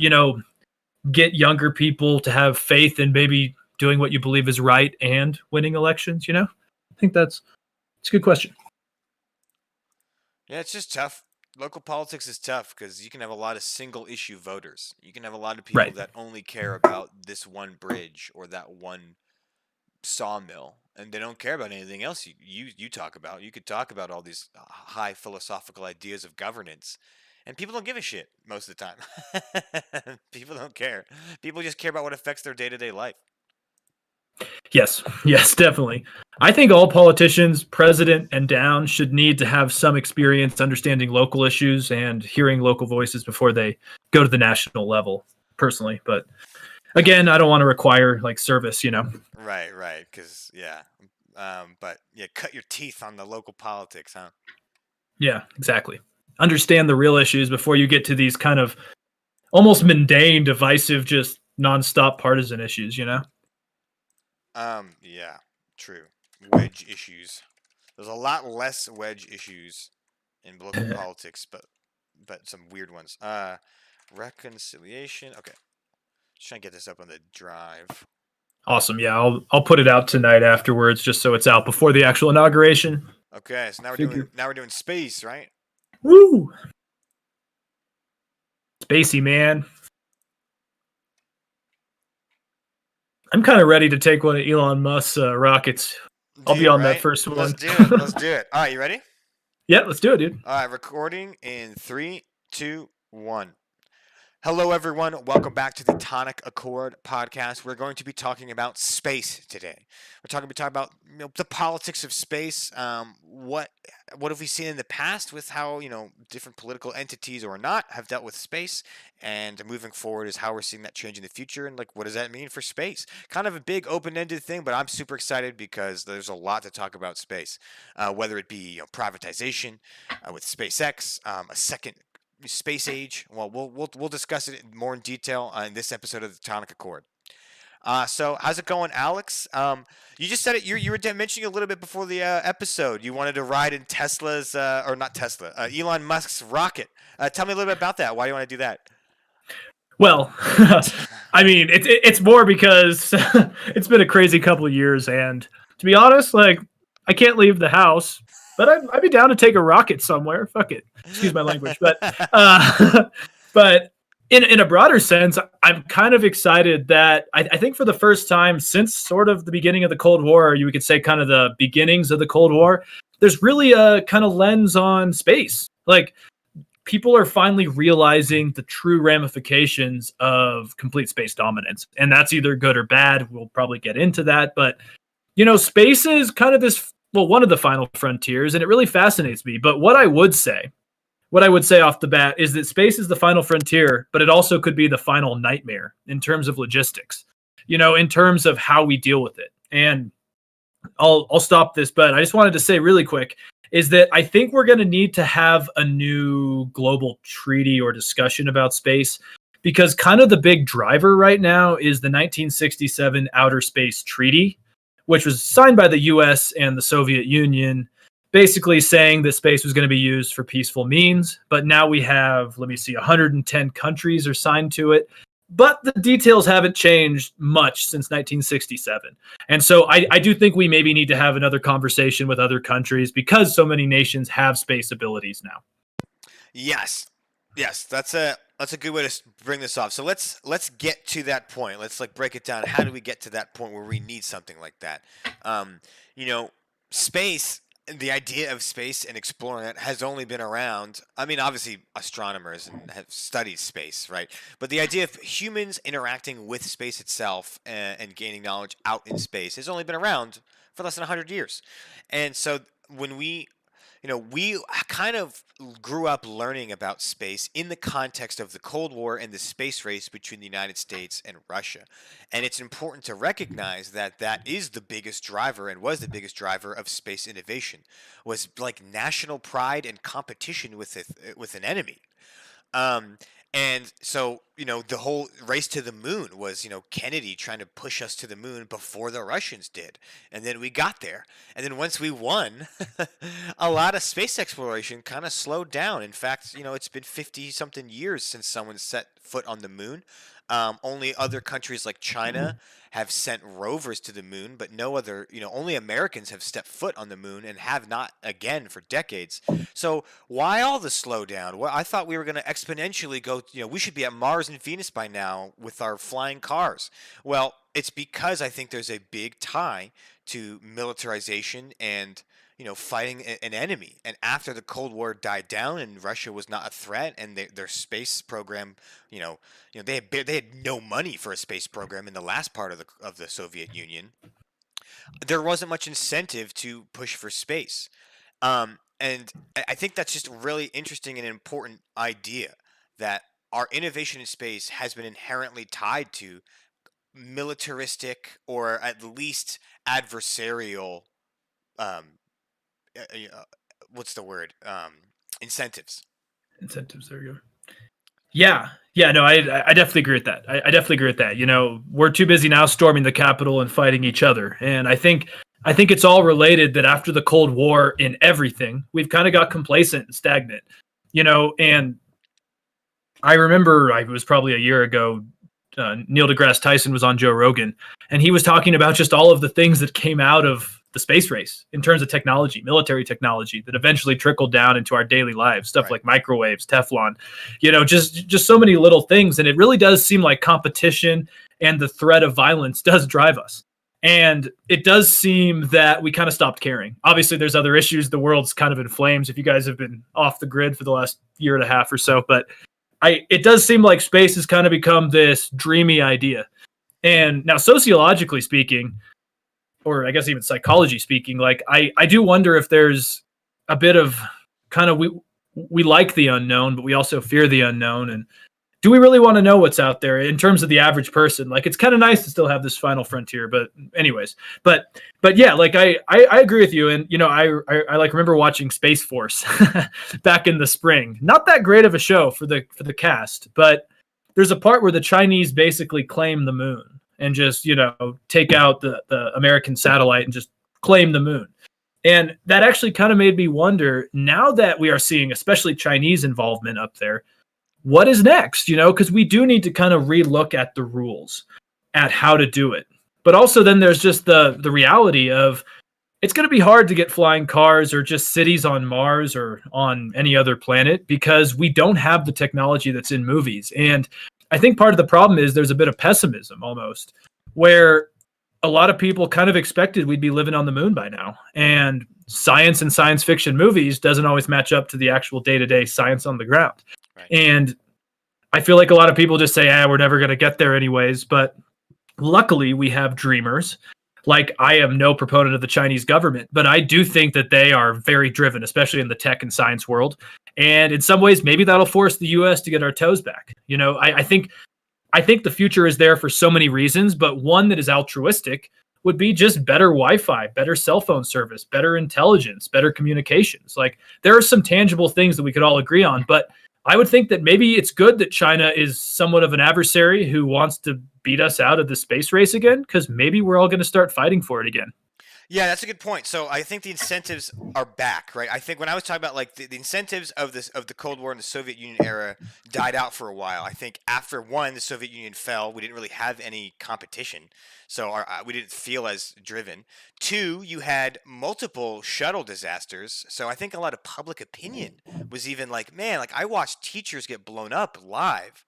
get younger people to have faith in maybe doing what you believe is right and winning elections? I think it's a good question. Yeah, it's just tough. Local politics is tough because you can have a lot of single issue voters. You can have a lot of people Right. that only care about this one bridge or that one sawmill, and they don't care about anything else you talk about. You could talk about all these high philosophical ideas of governance, and people don't give a shit most of the time. People don't care. People just care about what affects their day-to-day life. Yes, yes, definitely. I think all politicians, president and down, should need to have some experience understanding local issues and hearing local voices before they go to the national level, personally. But again, I don't want to require like service. Right, because yeah. But yeah, cut your teeth on the local politics, huh? Yeah, exactly. Understand the real issues before you get to these kind of almost mundane, divisive, just nonstop partisan issues. Yeah, true. Wedge issues. There's a lot less wedge issues in local politics, but some weird ones. Reconciliation. Okay. Just trying to get this up on the drive. Awesome. Yeah, I'll put it out tonight afterwards, just so it's out before the actual inauguration. Okay, so now we're doing space, right? Woo! Spacey, man. I'm kind of ready to take one of Elon Musk's rockets. I'll be on that first one. Let's do it. Let's do it. All right, you ready? Yeah, let's do it, dude. All right, recording in 3, 2, 1. Hello, everyone. Welcome back to the Tonic Accord podcast. We're going to be talking about space today. We're talking about the politics of space. What have we seen in the past with how different political entities or not have dealt with space, and moving forward is how we're seeing that change in the future, and what does that mean for space? Kind of a big open-ended thing, but I'm super excited because there's a lot to talk about space. Whether it be privatization with SpaceX, a second space age. Well, we'll discuss it more in detail in this episode of the Tonic Accord. So how's it going, Alex? You just said it. You were mentioning a little bit before the episode. You wanted to ride in Tesla's, or not Tesla, Elon Musk's rocket. Tell me a little bit about that. Why do you want to do that? Well, I mean, it's more because it's been a crazy couple of years, and to be honest, I can't leave the house. But I'd be down to take a rocket somewhere. Fuck it. Excuse my language. But but in a broader sense, I'm kind of excited that I think for the first time since sort of the beginning of the Cold War, or you could say kind of the beginnings of the Cold War, there's really a kind of lens on space. People are finally realizing the true ramifications of complete space dominance. And that's either good or bad. We'll probably get into that. But, space is kind of one of the final frontiers, and it really fascinates me. But what I would say off the bat is that space is the final frontier, but it also could be the final nightmare in terms of logistics, in terms of how we deal with it. And I'll stop this, but I just wanted to say really quick is that I think we're going to need to have a new global treaty or discussion about space, because kind of the big driver right now is the 1967 Outer Space Treaty, which was signed by the US and the Soviet Union, basically saying that space was going to be used for peaceful means. But now we have, 110 countries are signed to it. But the details haven't changed much since 1967. And so I do think we maybe need to have another conversation with other countries because so many nations have space abilities now. Yes, that's a good way to bring this off. So let's get to that point. Let's break it down. How do we get to that point where we need something like that? Space. The idea of space and exploring it has only been around. I mean, obviously, astronomers have studied space, right? But the idea of humans interacting with space itself and gaining knowledge out in space has only been around for less than 100 years. And so when we kind of grew up learning about space in the context of the Cold War and the space race between the United States and Russia. And it's important to recognize that that is the biggest driver and was the biggest driver of space innovation, was national pride and competition with an enemy. And so, the whole race to the moon was, Kennedy trying to push us to the moon before the Russians did. And then we got there. And then once we won, a lot of space exploration kind of slowed down. In fact, it's been 50-something years since someone set foot on the moon. Only other countries like China have sent rovers to the moon, but no other, only Americans have stepped foot on the moon and have not again for decades. So why all the slowdown? Well, I thought we were going to exponentially go, we should be at Mars and Venus by now with our flying cars. Well, it's because I think there's a big tie to militarization and fighting an enemy. And after the Cold War died down and Russia was not a threat, and their space program, they had no money for a space program in the last part of the Soviet Union. There wasn't much incentive to push for space, and I think that's just a really interesting and important idea that our innovation in space has been inherently tied to militaristic or at least adversarial what's the word? Incentives. Incentives. There you go. Yeah. No, I definitely agree with that. I definitely agree with that. We're too busy now storming the Capitol and fighting each other. And I think it's all related that after the Cold War in everything, we've kind of got complacent and stagnant, and I remember it was probably a year ago. Neil deGrasse Tyson was on Joe Rogan, and he was talking about just all of the things that came out of the space race in terms of technology, military technology that eventually trickled down into our daily lives, stuff Right. like microwaves, Teflon, just so many little things. And it really does seem like competition and the threat of violence does drive us. And it does seem that we kind of stopped caring. Obviously, there's other issues. The world's kind of in flames if you guys have been off the grid for the last year and a half or so. But it does seem like space has kind of become this dreamy idea. And now, sociologically speaking, or I guess even psychology speaking, like I do wonder if there's a bit of kind of we like the unknown, but we also fear the unknown. And do we really want to know what's out there in terms of the average person? Like it's kind of nice to still have this final frontier, but anyways, but yeah, like I agree with you. And you know, I like remember watching Space Force back in the spring. Not that great of a show for the cast, but there's a part where the Chinese basically claim the moon and just, you know, take out the American satellite and just claim the moon. And that actually kind of made me wonder, now that we are seeing especially Chinese involvement up there, what is next? You know, because we do need to kind of relook at the rules, at how to do it. But also then there's just the reality of it's going to be hard to get flying cars or just cities on Mars or on any other planet because we don't have the technology that's in movies. And I think part of the problem is there's a bit of pessimism almost, where a lot of people kind of expected we'd be living on the moon by now. And science and science fiction movies doesn't always match up to the actual day-to-day science on the ground. Right. And I feel like a lot of people just say, we're never going to get there anyways. But luckily, we have dreamers. Like, I am no proponent of the Chinese government, but I do think that they are very driven, especially in the tech and science world. And in some ways, maybe that'll force the U.S. to get our toes back. You know, I think the future is there for so many reasons, but one that is altruistic would be just better Wi-Fi, better cell phone service, better intelligence, better communications. Like, there are some tangible things that we could all agree on, but I would think that maybe it's good that China is somewhat of an adversary who wants to beat us out of the space race again, because maybe we're all going to start fighting for it again. Yeah, that's a good point. So I think the incentives are back, right? I think when I was talking about like the incentives of the Cold War and the Soviet Union era died out for a while. I think after one, the Soviet Union fell, we didn't really have any competition, so we didn't feel as driven. Two, you had multiple shuttle disasters, so I think a lot of public opinion was even like, man, like I watched teachers get blown up live,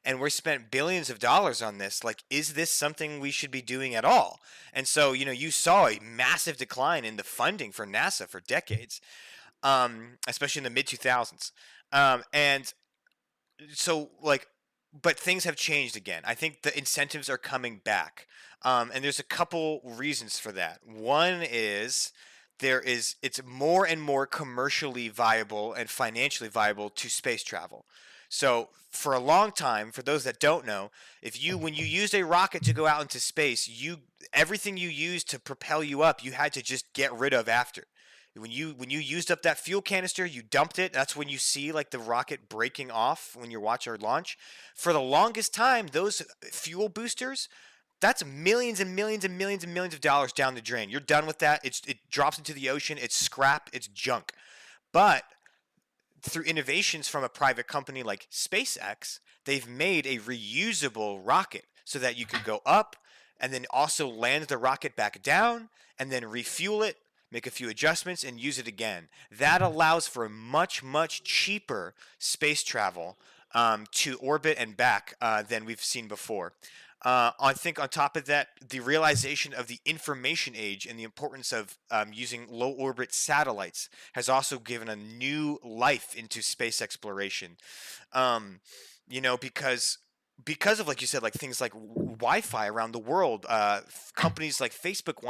and we spent billions of dollars on this. Like, is this something we should be doing at all? And so, you know, you saw a massive decline in the funding for NASA for decades, especially in the mid 2000s. And so, like, but things have changed again. I think the incentives are coming back. And there's a couple reasons for that. One is it's more and more commercially viable and financially viable to space travel. So for a long time, for those that don't know, when you used a rocket to go out into space, everything you used to propel you up, you had to just get rid of after. When you used up that fuel canister, you dumped it. That's when you see like the rocket breaking off when you watch our launch. For the longest time, those fuel boosters, that's millions and millions and millions and millions of dollars down the drain. You're done with that. It drops into the ocean. It's scrap. It's junk. But through innovations from a private company like SpaceX, they've made a reusable rocket so that you can go up and then also land the rocket back down and then refuel it, make a few adjustments, and use it again. That allows for much, much cheaper space travel to orbit and back than we've seen before. I think on top of that, the realization of the information age and the importance of using low orbit satellites has also given a new life into space exploration. You know, because of, like you said, like things like Wi-Fi around the world, companies like Facebook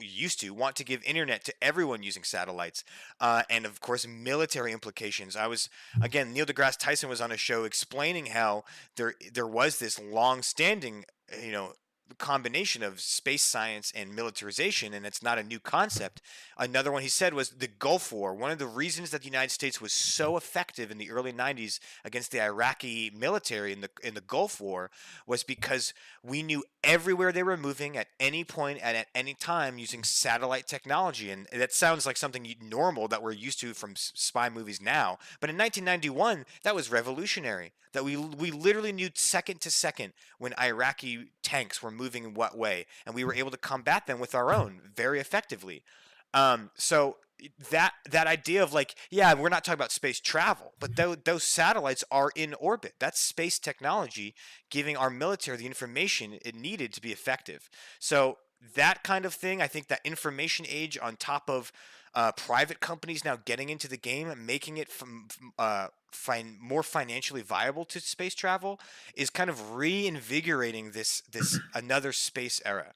used to want to give internet to everyone using satellites, and of course military implications. Neil deGrasse Tyson was on a show explaining how there was this long-standing, you know, combination of space science and militarization, and it's not a new concept. Another one he said was the Gulf War. One of the reasons that the United States was so effective in the early 90s against the Iraqi military in the Gulf War was because we knew everywhere they were moving at any point and at any time using satellite technology. And that sounds like something normal that we're used to from spy movies now. But in 1991, that was revolutionary. That we literally knew second to second when Iraqi tanks were moving in what way, and we were able to combat them with our own very effectively. So that idea of like, yeah, we're not talking about space travel, but those satellites are in orbit. That's space technology giving our military the information it needed to be effective. So that kind of thing, I think that information age on top of private companies now getting into the game and making it more financially viable to space travel is kind of reinvigorating this another space era.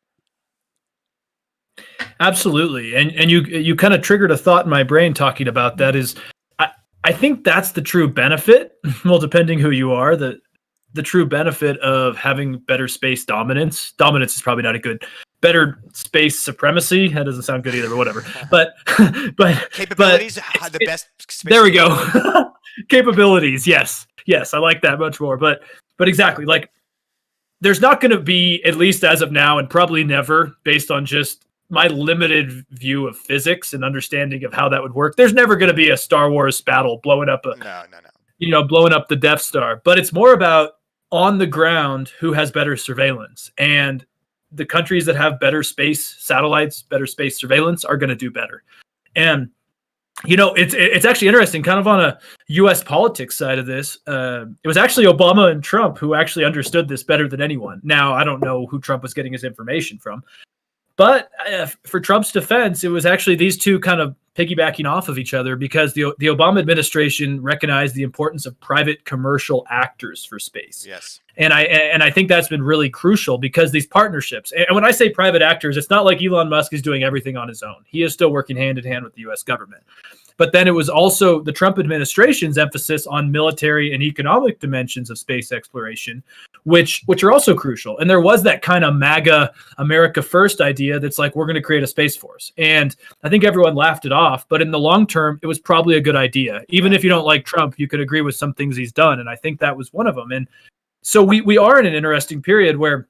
Absolutely. And you kind of triggered a thought in my brain talking about that is I think that's the true benefit. Well, depending who you are, the true benefit of having better space dominance. Dominance is probably not a good better space supremacy. That doesn't sound good either, but whatever. But but Capabilities, it's, the it, best space there we go. capabilities. Capabilities, yes. Yes, I like that much more. But exactly, like there's not going to be, at least as of now, and probably never, based on just my limited view of physics and understanding of how that would work. There's never going to be a Star Wars battle blowing up No, no, no. blowing up the Death Star. But it's more about on the ground who has better surveillance, and the countries that have better space satellites, better space surveillance are going to do better. And it's actually interesting, kind of on a U.S. politics side of this. It was actually Obama and Trump who actually understood this better than anyone. Now, I don't know who Trump was getting his information from, but for Trump's defense, it was actually these two kind of piggybacking off of each other because the Obama administration recognized the importance of private commercial actors for space. Yes. And I think that's been really crucial because these partnerships. And when I say private actors, it's not like Elon Musk is doing everything on his own. He is still working hand in hand with the U.S. government. But then it was also the Trump administration's emphasis on military and economic dimensions of space exploration, which are also crucial. And there was that kind of MAGA America First idea that's like, we're going to create a space force. And I think everyone laughed it off. But in the long term, it was probably a good idea. Even if you don't like Trump, you could agree with some things he's done. And I think that was one of them. And so we are in an interesting period where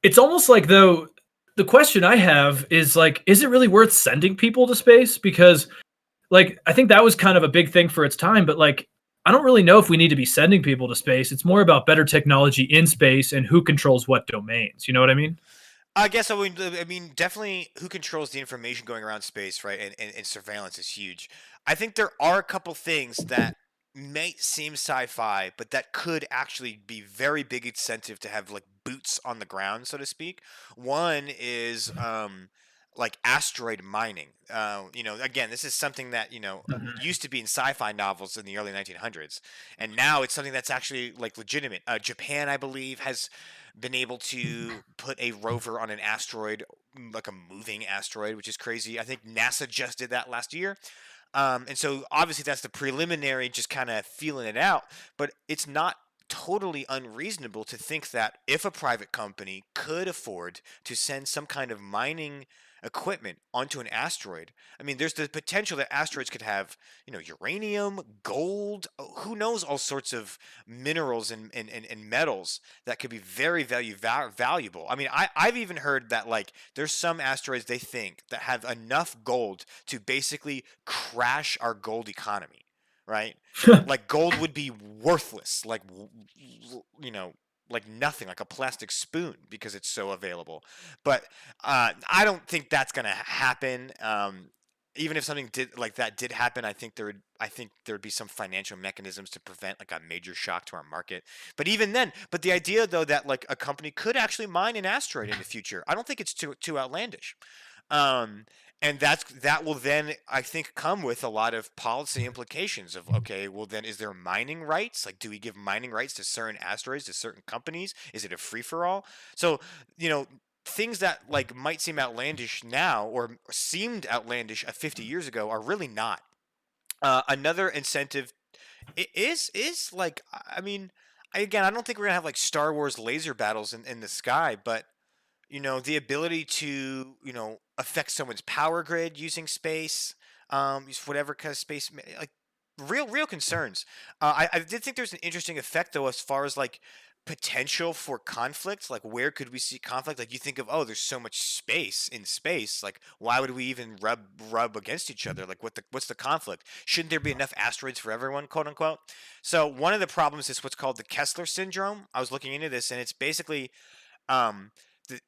it's almost like, though, the question I have is like, is it really worth sending people to space? Because like, I think that was kind of a big thing for its time, but like, I don't really know if we need to be sending people to space. It's more about better technology in space and who controls what domains. You know what I mean? I guess I mean, definitely who controls the information going around space, right? And surveillance is huge. I think there are a couple things that may seem sci-fi, but that could actually be very big incentive to have like boots on the ground, so to speak. One is like asteroid mining. Again, this is something that used to be in sci-fi novels in the early 1900s, and now it's something that's actually like legitimate. Japan, I believe, has been able to put a rover on an asteroid, like a moving asteroid, which is crazy. I think NASA just did that last year. And so obviously that's the preliminary, just kind of feeling it out. But it's not totally unreasonable to think that if a private company could afford to send some kind of mining equipment onto an asteroid, I mean, there's the potential that asteroids could have, uranium, gold, who knows, all sorts of minerals and metals that could be very valuable. I mean, I've even heard that like there's some asteroids they think that have enough gold to basically crash our gold economy, right? Like gold would be worthless, like like nothing, like a plastic spoon, because it's so available. But I don't think that's gonna happen. Even if something did like that did happen, I think there would be some financial mechanisms to prevent like a major shock to our market. But even then, the idea though that like a company could actually mine an asteroid in the future, I don't think it's too outlandish. Um, and that will then, I think, come with a lot of policy implications of, okay, well then is there mining rights? Like, do we give mining rights to certain asteroids to certain companies? Is it a free for all? So, you know, things that like might seem outlandish now or seemed outlandish 50 years ago are really not. Another incentive is like, I mean, again, I don't think we're gonna have like Star Wars laser battles in the sky, but the ability to affect someone's power grid using space, use whatever kind of space, like real concerns. I did think there's an interesting effect though, as far as like potential for conflict. Like, where could we see conflict? Like, you think of, oh, there's so much space in space. Like, why would we even rub against each other? Like, what's the conflict? Shouldn't there be enough asteroids for everyone, quote unquote? So one of the problems is what's called the Kessler syndrome. I was looking into this, and it's basically um, the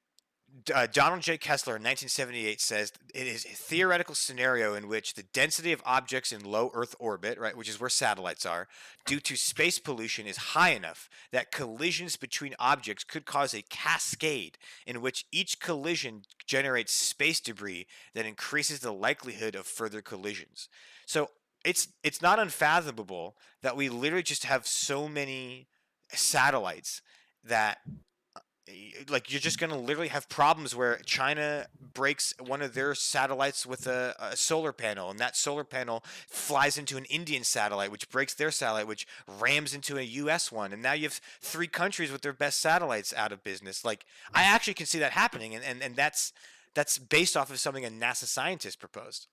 Donald J. Kessler in 1978 says it is a theoretical scenario in which the density of objects in low Earth orbit, right, which is where satellites are, due to space pollution is high enough that collisions between objects could cause a cascade in which each collision generates space debris that increases the likelihood of further collisions. So it's not unfathomable that we literally just have so many satellites that like you're just going to literally have problems where China breaks one of their satellites with a solar panel, and that solar panel flies into an Indian satellite, which breaks their satellite, which rams into a US one, and now you have three countries with their best satellites out of business. Like, I actually can see that happening, and that's based off of something a NASA scientist proposed.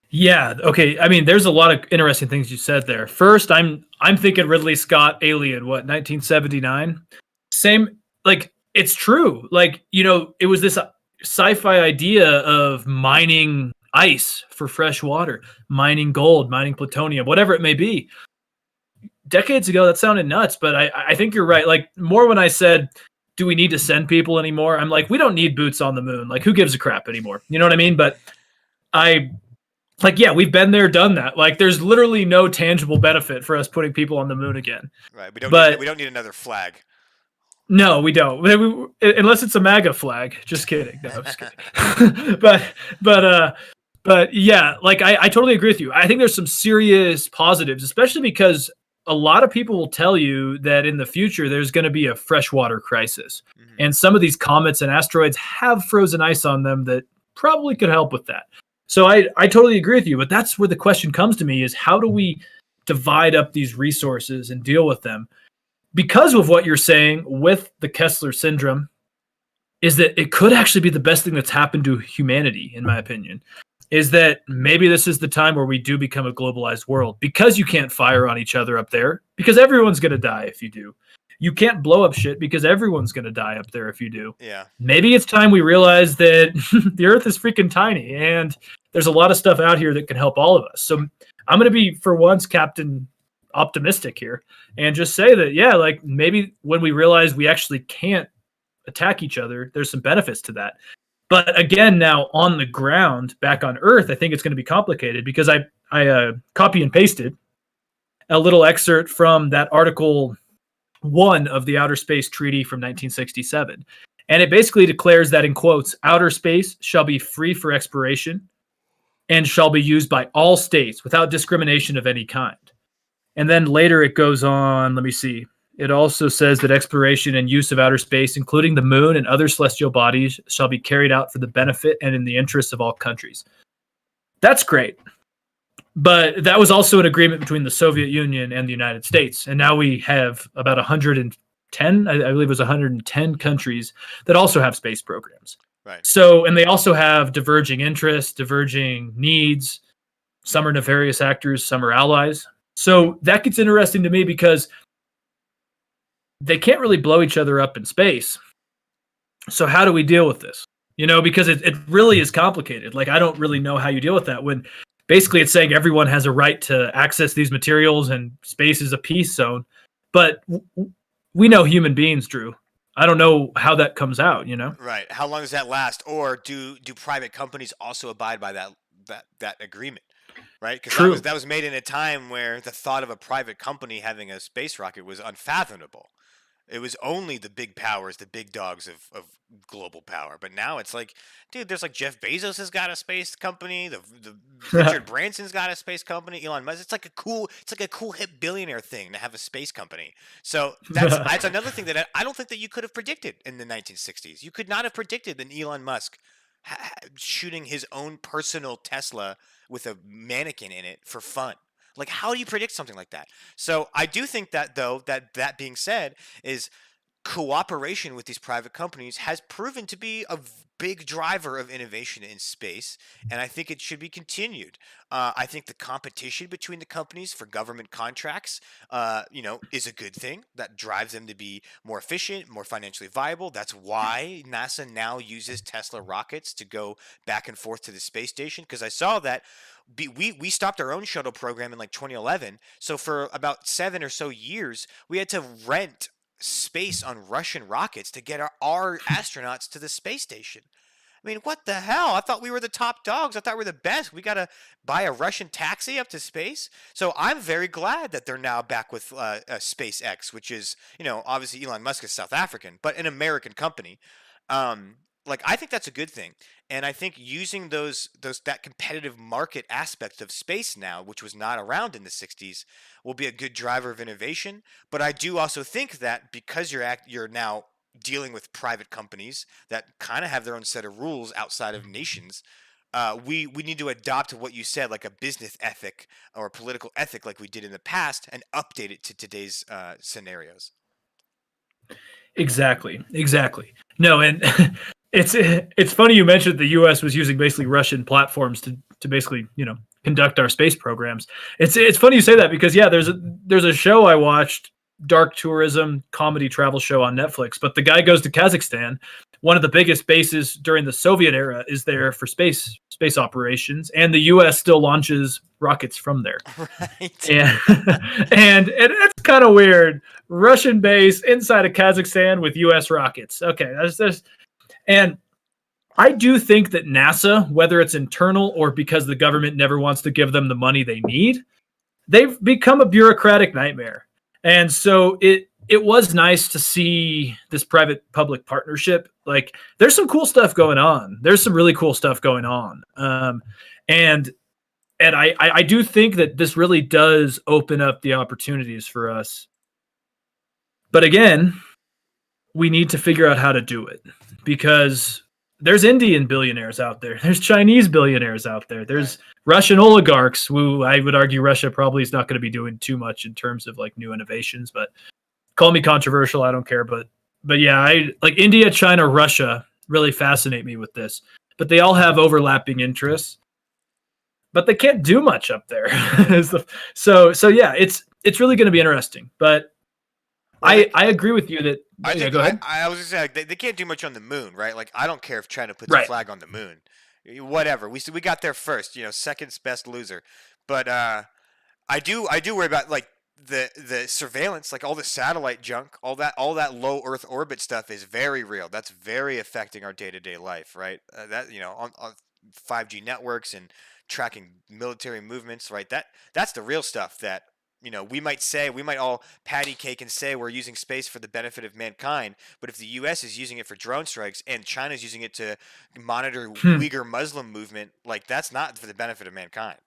Yeah. Okay. I mean, there's a lot of interesting things you said there. First, I'm thinking Ridley Scott Alien, what, 1979? Same, like, it's true. Like, it was this sci-fi idea of mining ice for fresh water, mining gold, mining plutonium, whatever it may be. Decades ago, that sounded nuts, but I think you're right. Like, more when I said, do we need to send people anymore? I'm like, we don't need boots on the moon. Like, who gives a crap anymore? You know what I mean? But yeah, we've been there, done that. Like, there's literally no tangible benefit for us putting people on the moon again. Right. We But don't need another flag. no, we don't. Unless it's a MAGA flag. Just kidding. No, just kidding. but yeah, like I totally agree with you. I think there's some serious positives, especially because a lot of people will tell you that in the future there's going to be a freshwater crisis, and some of these comets and asteroids have frozen ice on them that probably could help with that. So I totally agree with you. But that's where the question comes to me: is how do we divide up these resources and deal with them? Because of what you're saying with the Kessler syndrome, is that it could actually be the best thing that's happened to humanity, in my opinion, is that maybe this is the time where we do become a globalized world, because you can't fire on each other up there, because everyone's going to die if you do. You can't blow up shit because everyone's going to die up there if you do. Yeah. Maybe it's time we realize that the Earth is freaking tiny, and there's a lot of stuff out here that can help all of us. So I'm going to be, for once, Captain Optimistic here, and just say that, yeah, like, maybe when we realize we actually can't attack each other, there's some benefits to that. But again, now on the ground back on Earth, I think it's going to be complicated, because I copy and pasted a little excerpt from that Article 1 of the Outer Space Treaty from 1967, and it basically declares that, in quotes, outer space shall be free for exploration and shall be used by all states without discrimination of any kind. And then later it goes on, let me see. It also says that exploration and use of outer space, including the moon and other celestial bodies, shall be carried out for the benefit and in the interests of all countries. That's great. But that was also an agreement between the Soviet Union and the United States. And now we have about 110, I believe it was 110 countries that also have space programs. Right. So, and they also have diverging interests, diverging needs. Some are nefarious actors, some are allies. So that gets interesting to me, because they can't really blow each other up in space. So how do we deal with this? Because it really is complicated. Like, I don't really know how you deal with that, when basically it's saying everyone has a right to access these materials and space is a peace zone. But we know human beings, Drew. I don't know how that comes out, Right. How long does that last? Or do private companies also abide by that agreement? Right, because that was made in a time where the thought of a private company having a space rocket was unfathomable. It was only the big powers, the big dogs of global power. But now it's like, dude, there's like Jeff Bezos has got a space company. The Richard Branson's got a space company. Elon Musk. It's like a cool hip billionaire thing to have a space company. So that's another thing that I don't think that you could have predicted in the 1960s. You could not have predicted that Elon Musk shooting his own personal Tesla with a mannequin in it for fun. Like, how do you predict something like that? So I do think that, though, that being said, is cooperation with these private companies has proven to be a big driver of innovation in space, and I think it should be continued. I think the competition between the companies for government contracts, is a good thing that drives them to be more efficient, more financially viable. That's why NASA now uses Tesla rockets to go back and forth to the space station. Because I saw that we stopped our own shuttle program in like 2011. So for about 7 or so years, we had to rent space on Russian rockets to get our astronauts to the space station. I mean, what the hell? I thought we were the top dogs. I thought we were the best. We got to buy a Russian taxi up to space. So I'm very glad that they're now back with SpaceX, which is, obviously Elon Musk is South African, but an American company. Like, I think that's a good thing. And I think using that competitive market aspect of space now, which was not around in the 60s, will be a good driver of innovation. But I do also think that because you're now dealing with private companies that kind of have their own set of rules outside of nations, we need to adopt what you said, like a business ethic or a political ethic, like we did in the past, and update it to today's scenarios. Exactly. Exactly. No, and it's funny you mentioned the U.S. was using basically Russian platforms to basically conduct our space programs. It's funny you say that because there's a show I watched, dark tourism comedy travel show on Netflix, but the guy goes to Kazakhstan. One of the biggest bases during the Soviet era is there for space operations, and the U.S. still launches rockets from there. Right. And and it's kind of weird. Russian base inside of Kazakhstan with U.S. rockets. Okay, that's and I do think that NASA, whether it's internal or because the government never wants to give them the money they need, they've become a bureaucratic nightmare. And so it was nice to see this private public partnership. Like, there's some cool stuff going on. There's some really cool stuff going on. And I do think that this really does open up the opportunities for us. But again, we need to figure out how to do it, because there's Indian billionaires out there. There's Chinese billionaires out there. There's Russian oligarchs who I would argue Russia probably is not going to be doing too much in terms of like new innovations, but call me controversial. I don't care. But yeah, I like India, China, Russia really fascinate me with this, but they all have overlapping interests, but they can't do much up there. so yeah, it's really going to be interesting, but well, I agree with you that. Go ahead. I was going to say, they can't do much on the moon, right? Like, I don't care if China puts a flag on the moon. Whatever. We got there first. Second's best loser. But I do worry about like the surveillance, like all the satellite junk, all that low Earth orbit stuff is very real. That's very affecting our day-to-day life, right? That on 5G networks and tracking military movements, right? That's the real stuff that we might all patty cake and say we're using space for the benefit of mankind, but if the U.S. is using it for drone strikes and China's using it to monitor Uyghur Muslim movement, like, that's not for the benefit of mankind.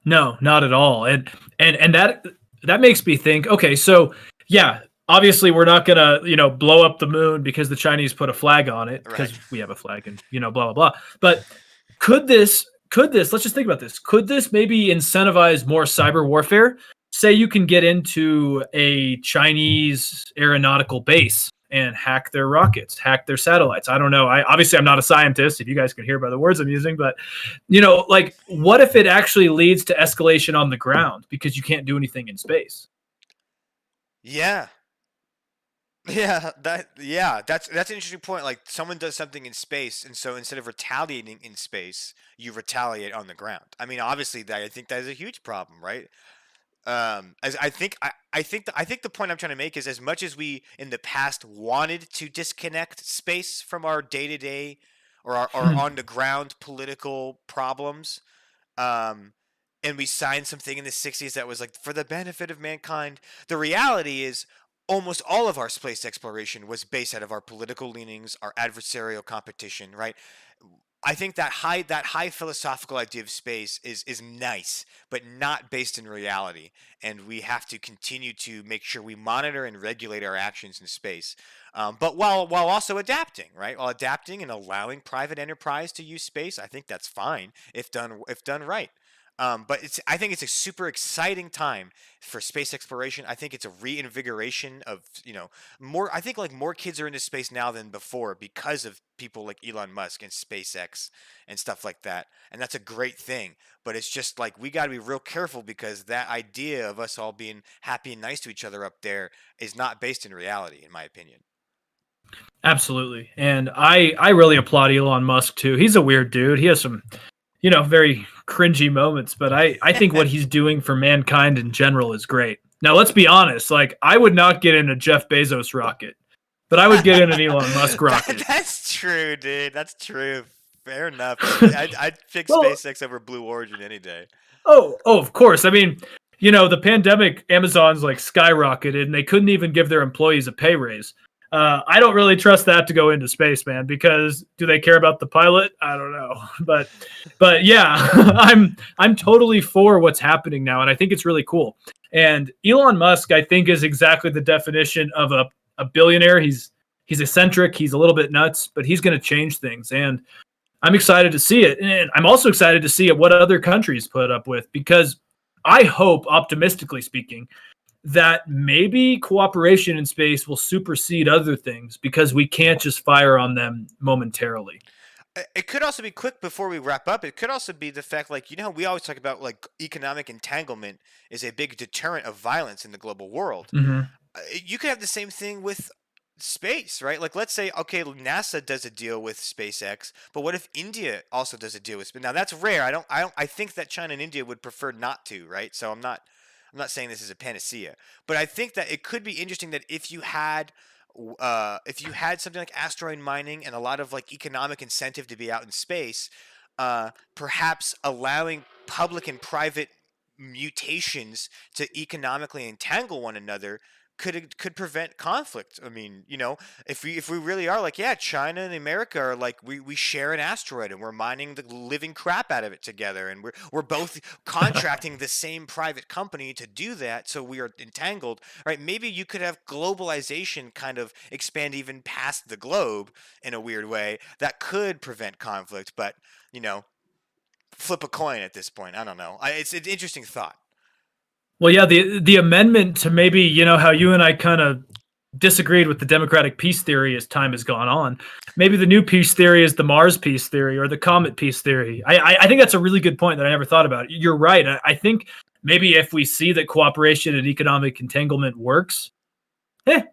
No, not at all. And that makes me think, okay, so yeah, obviously we're not gonna, blow up the moon because the Chinese put a flag on it, because we have a flag and blah blah blah. But could this, let's just think about this. Could this maybe incentivize more cyber warfare? Say you can get into a Chinese aeronautical base and hack their rockets, hack their satellites. I don't know. I'm not a scientist, if you guys can hear by the words I'm using, but like, what if it actually leads to escalation on the ground because you can't do anything in space? Yeah. Yeah, that's an interesting point. Like, someone does something in space, and so instead of retaliating in space, you retaliate on the ground. I mean, obviously, I think that is a huge problem, right? As I think the point I'm trying to make is, as much as we in the past wanted to disconnect space from our day to day or our on the ground political problems, and we signed something in the 60s that was like for the benefit of mankind, the reality is almost all of our space exploration was based out of our political leanings, our adversarial competition, right? I think that high philosophical idea of space is nice, but not based in reality. And we have to continue to make sure we monitor and regulate our actions in space, but while also adapting, right? While adapting and allowing private enterprise to use space, I think that's fine if done right. But I think it's a super exciting time for space exploration. I think it's a reinvigoration of, more. I think like more kids are into space now than before because of people like Elon Musk and SpaceX and stuff like that. And that's a great thing. But it's just like we got to be real careful because that idea of us all being happy and nice to each other up there is not based in reality, in my opinion. Absolutely. And I really applaud Elon Musk too. He's a weird dude. He has some, very cringy moments, but I think what he's doing for mankind in general is great. Now, let's be honest. Like, I would not get in a Jeff Bezos rocket, but I would get in an Elon Musk rocket. That's true, dude. That's true. Fair enough. I'd pick SpaceX over Blue Origin any day. Oh, of course. I mean, the pandemic, Amazon's like skyrocketed and they couldn't even give their employees a pay raise. I don't really trust that to go into space, man, because do they care about the pilot? I don't know. But yeah, I'm totally for what's happening now. And I think it's really cool. And Elon Musk, I think, is exactly the definition of a billionaire. He's eccentric. He's a little bit nuts, but he's going to change things. And I'm excited to see it. And I'm also excited to see what other countries put up with, because I hope, optimistically speaking, that maybe cooperation in space will supersede other things because we can't just fire on them momentarily. It could also be quick before we wrap up. It could also be the fact, like, we always talk about like economic entanglement is a big deterrent of violence in the global world. Mm-hmm. You could have the same thing with space, right? Like, let's say, okay, NASA does a deal with SpaceX, but what if India also does a deal with space? Now that's rare. I think that China and India would prefer not to, right? So I'm not saying this is a panacea, but I think that it could be interesting that if you had something like asteroid mining and a lot of like economic incentive to be out in space, perhaps allowing public and private mutations to economically entangle one another could prevent conflict. I mean, if we really are like, yeah, China and America are like, we share an asteroid and we're mining the living crap out of it together, and we're both contracting the same private company to do that, so we are entangled, right? Maybe you could have globalization kind of expand even past the globe in a weird way that could prevent conflict, but flip a coin at this point. I don't know. It's an interesting thought. Well, yeah, the amendment to maybe, how you and I kind of disagreed with the democratic peace theory as time has gone on. Maybe the new peace theory is the Mars peace theory or the comet peace theory. I think that's a really good point that I never thought about. You're right. I think maybe if we see that cooperation and economic entanglement works,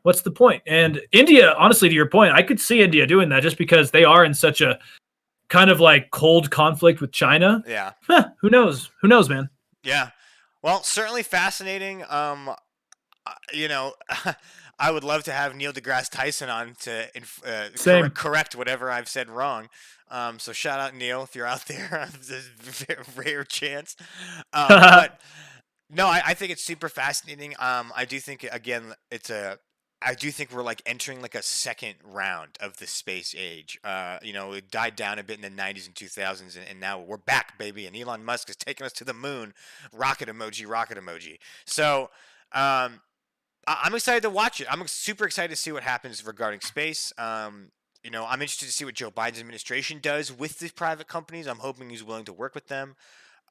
what's the point? And India, honestly, to your point, I could see India doing that just because they are in such a kind of like cold conflict with China. Yeah. Who knows? Who knows, man? Yeah. Well, certainly fascinating. I would love to have Neil deGrasse Tyson on to correct whatever I've said wrong. So shout out Neil if you're out there. It's a rare chance. But no, I think it's super fascinating. I do think, again, I do think we're like entering like a second round of the space age. It died down a bit in the 90s and 2000s, and now we're back, baby. And Elon Musk is taking us to the moon. Rocket emoji, rocket emoji. So I'm excited to watch it. I'm super excited to see what happens regarding space. I'm interested to see what Joe Biden's administration does with these private companies. I'm hoping he's willing to work with them.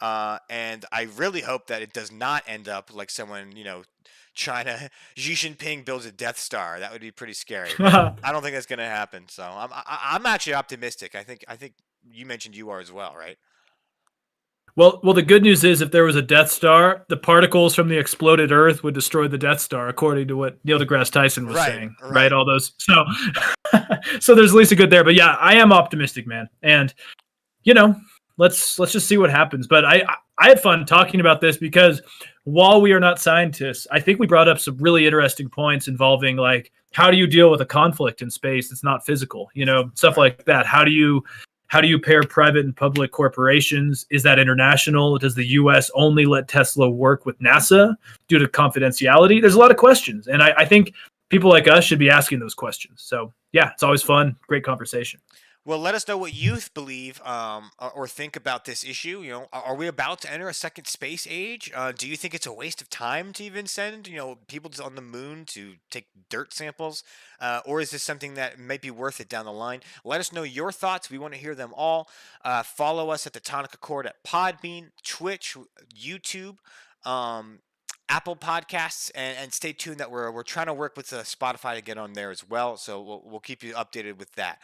And I really hope that it does not end up like someone, China, Xi Jinping builds a Death Star. That would be pretty scary. I don't think that's going to happen. So I'm actually optimistic. I think you mentioned you are as well, right? Well, the good news is if there was a Death Star, the particles from the exploded Earth would destroy the Death Star, according to what Neil deGrasse Tyson was saying. Right? All those. So, so there's at least a good there. But yeah, I am optimistic, man. And let's just see what happens. But I had fun talking about this because while we are not scientists, I think we brought up some really interesting points involving like how do you deal with a conflict in space? It's not physical, stuff like that. How do you pair private and public corporations? Is that international? Does the U.S. only let Tesla work with NASA due to confidentiality? There's a lot of questions, and I think people like us should be asking those questions. So yeah, it's always fun. Great conversation. Well, let us know what you believe or think about this issue. Are we about to enter a second space age? Do you think it's a waste of time to even send, people on the moon to take dirt samples? Or is this something that might be worth it down the line? Let us know your thoughts. We want to hear them all. Follow us at the Tonic Accord at Podbean, Twitch, YouTube. Um, Apple Podcasts, and stay tuned that we're trying to work with Spotify to get on there as well. So we'll keep you updated with that.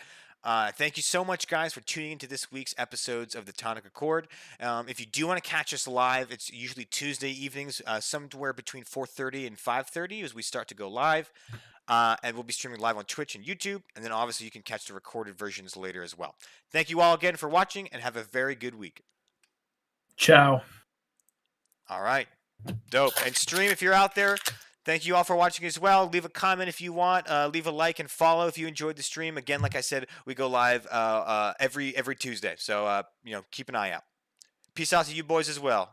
Thank you so much, guys, for tuning into this week's episodes of the Tonic Accord. If you do want to catch us live, it's usually Tuesday evenings, somewhere between 4:30 and 5:30 as we start to go live. And we'll be streaming live on Twitch and YouTube. And then obviously you can catch the recorded versions later as well. Thank you all again for watching, and have a very good week. Ciao. All right. Dope. And stream if you're out there. Thank you all for watching as well. Leave a comment if you want. Leave a like and follow if you enjoyed the stream. Again, like I said, we go live every Tuesday. So keep an eye out. Peace out to you boys as well.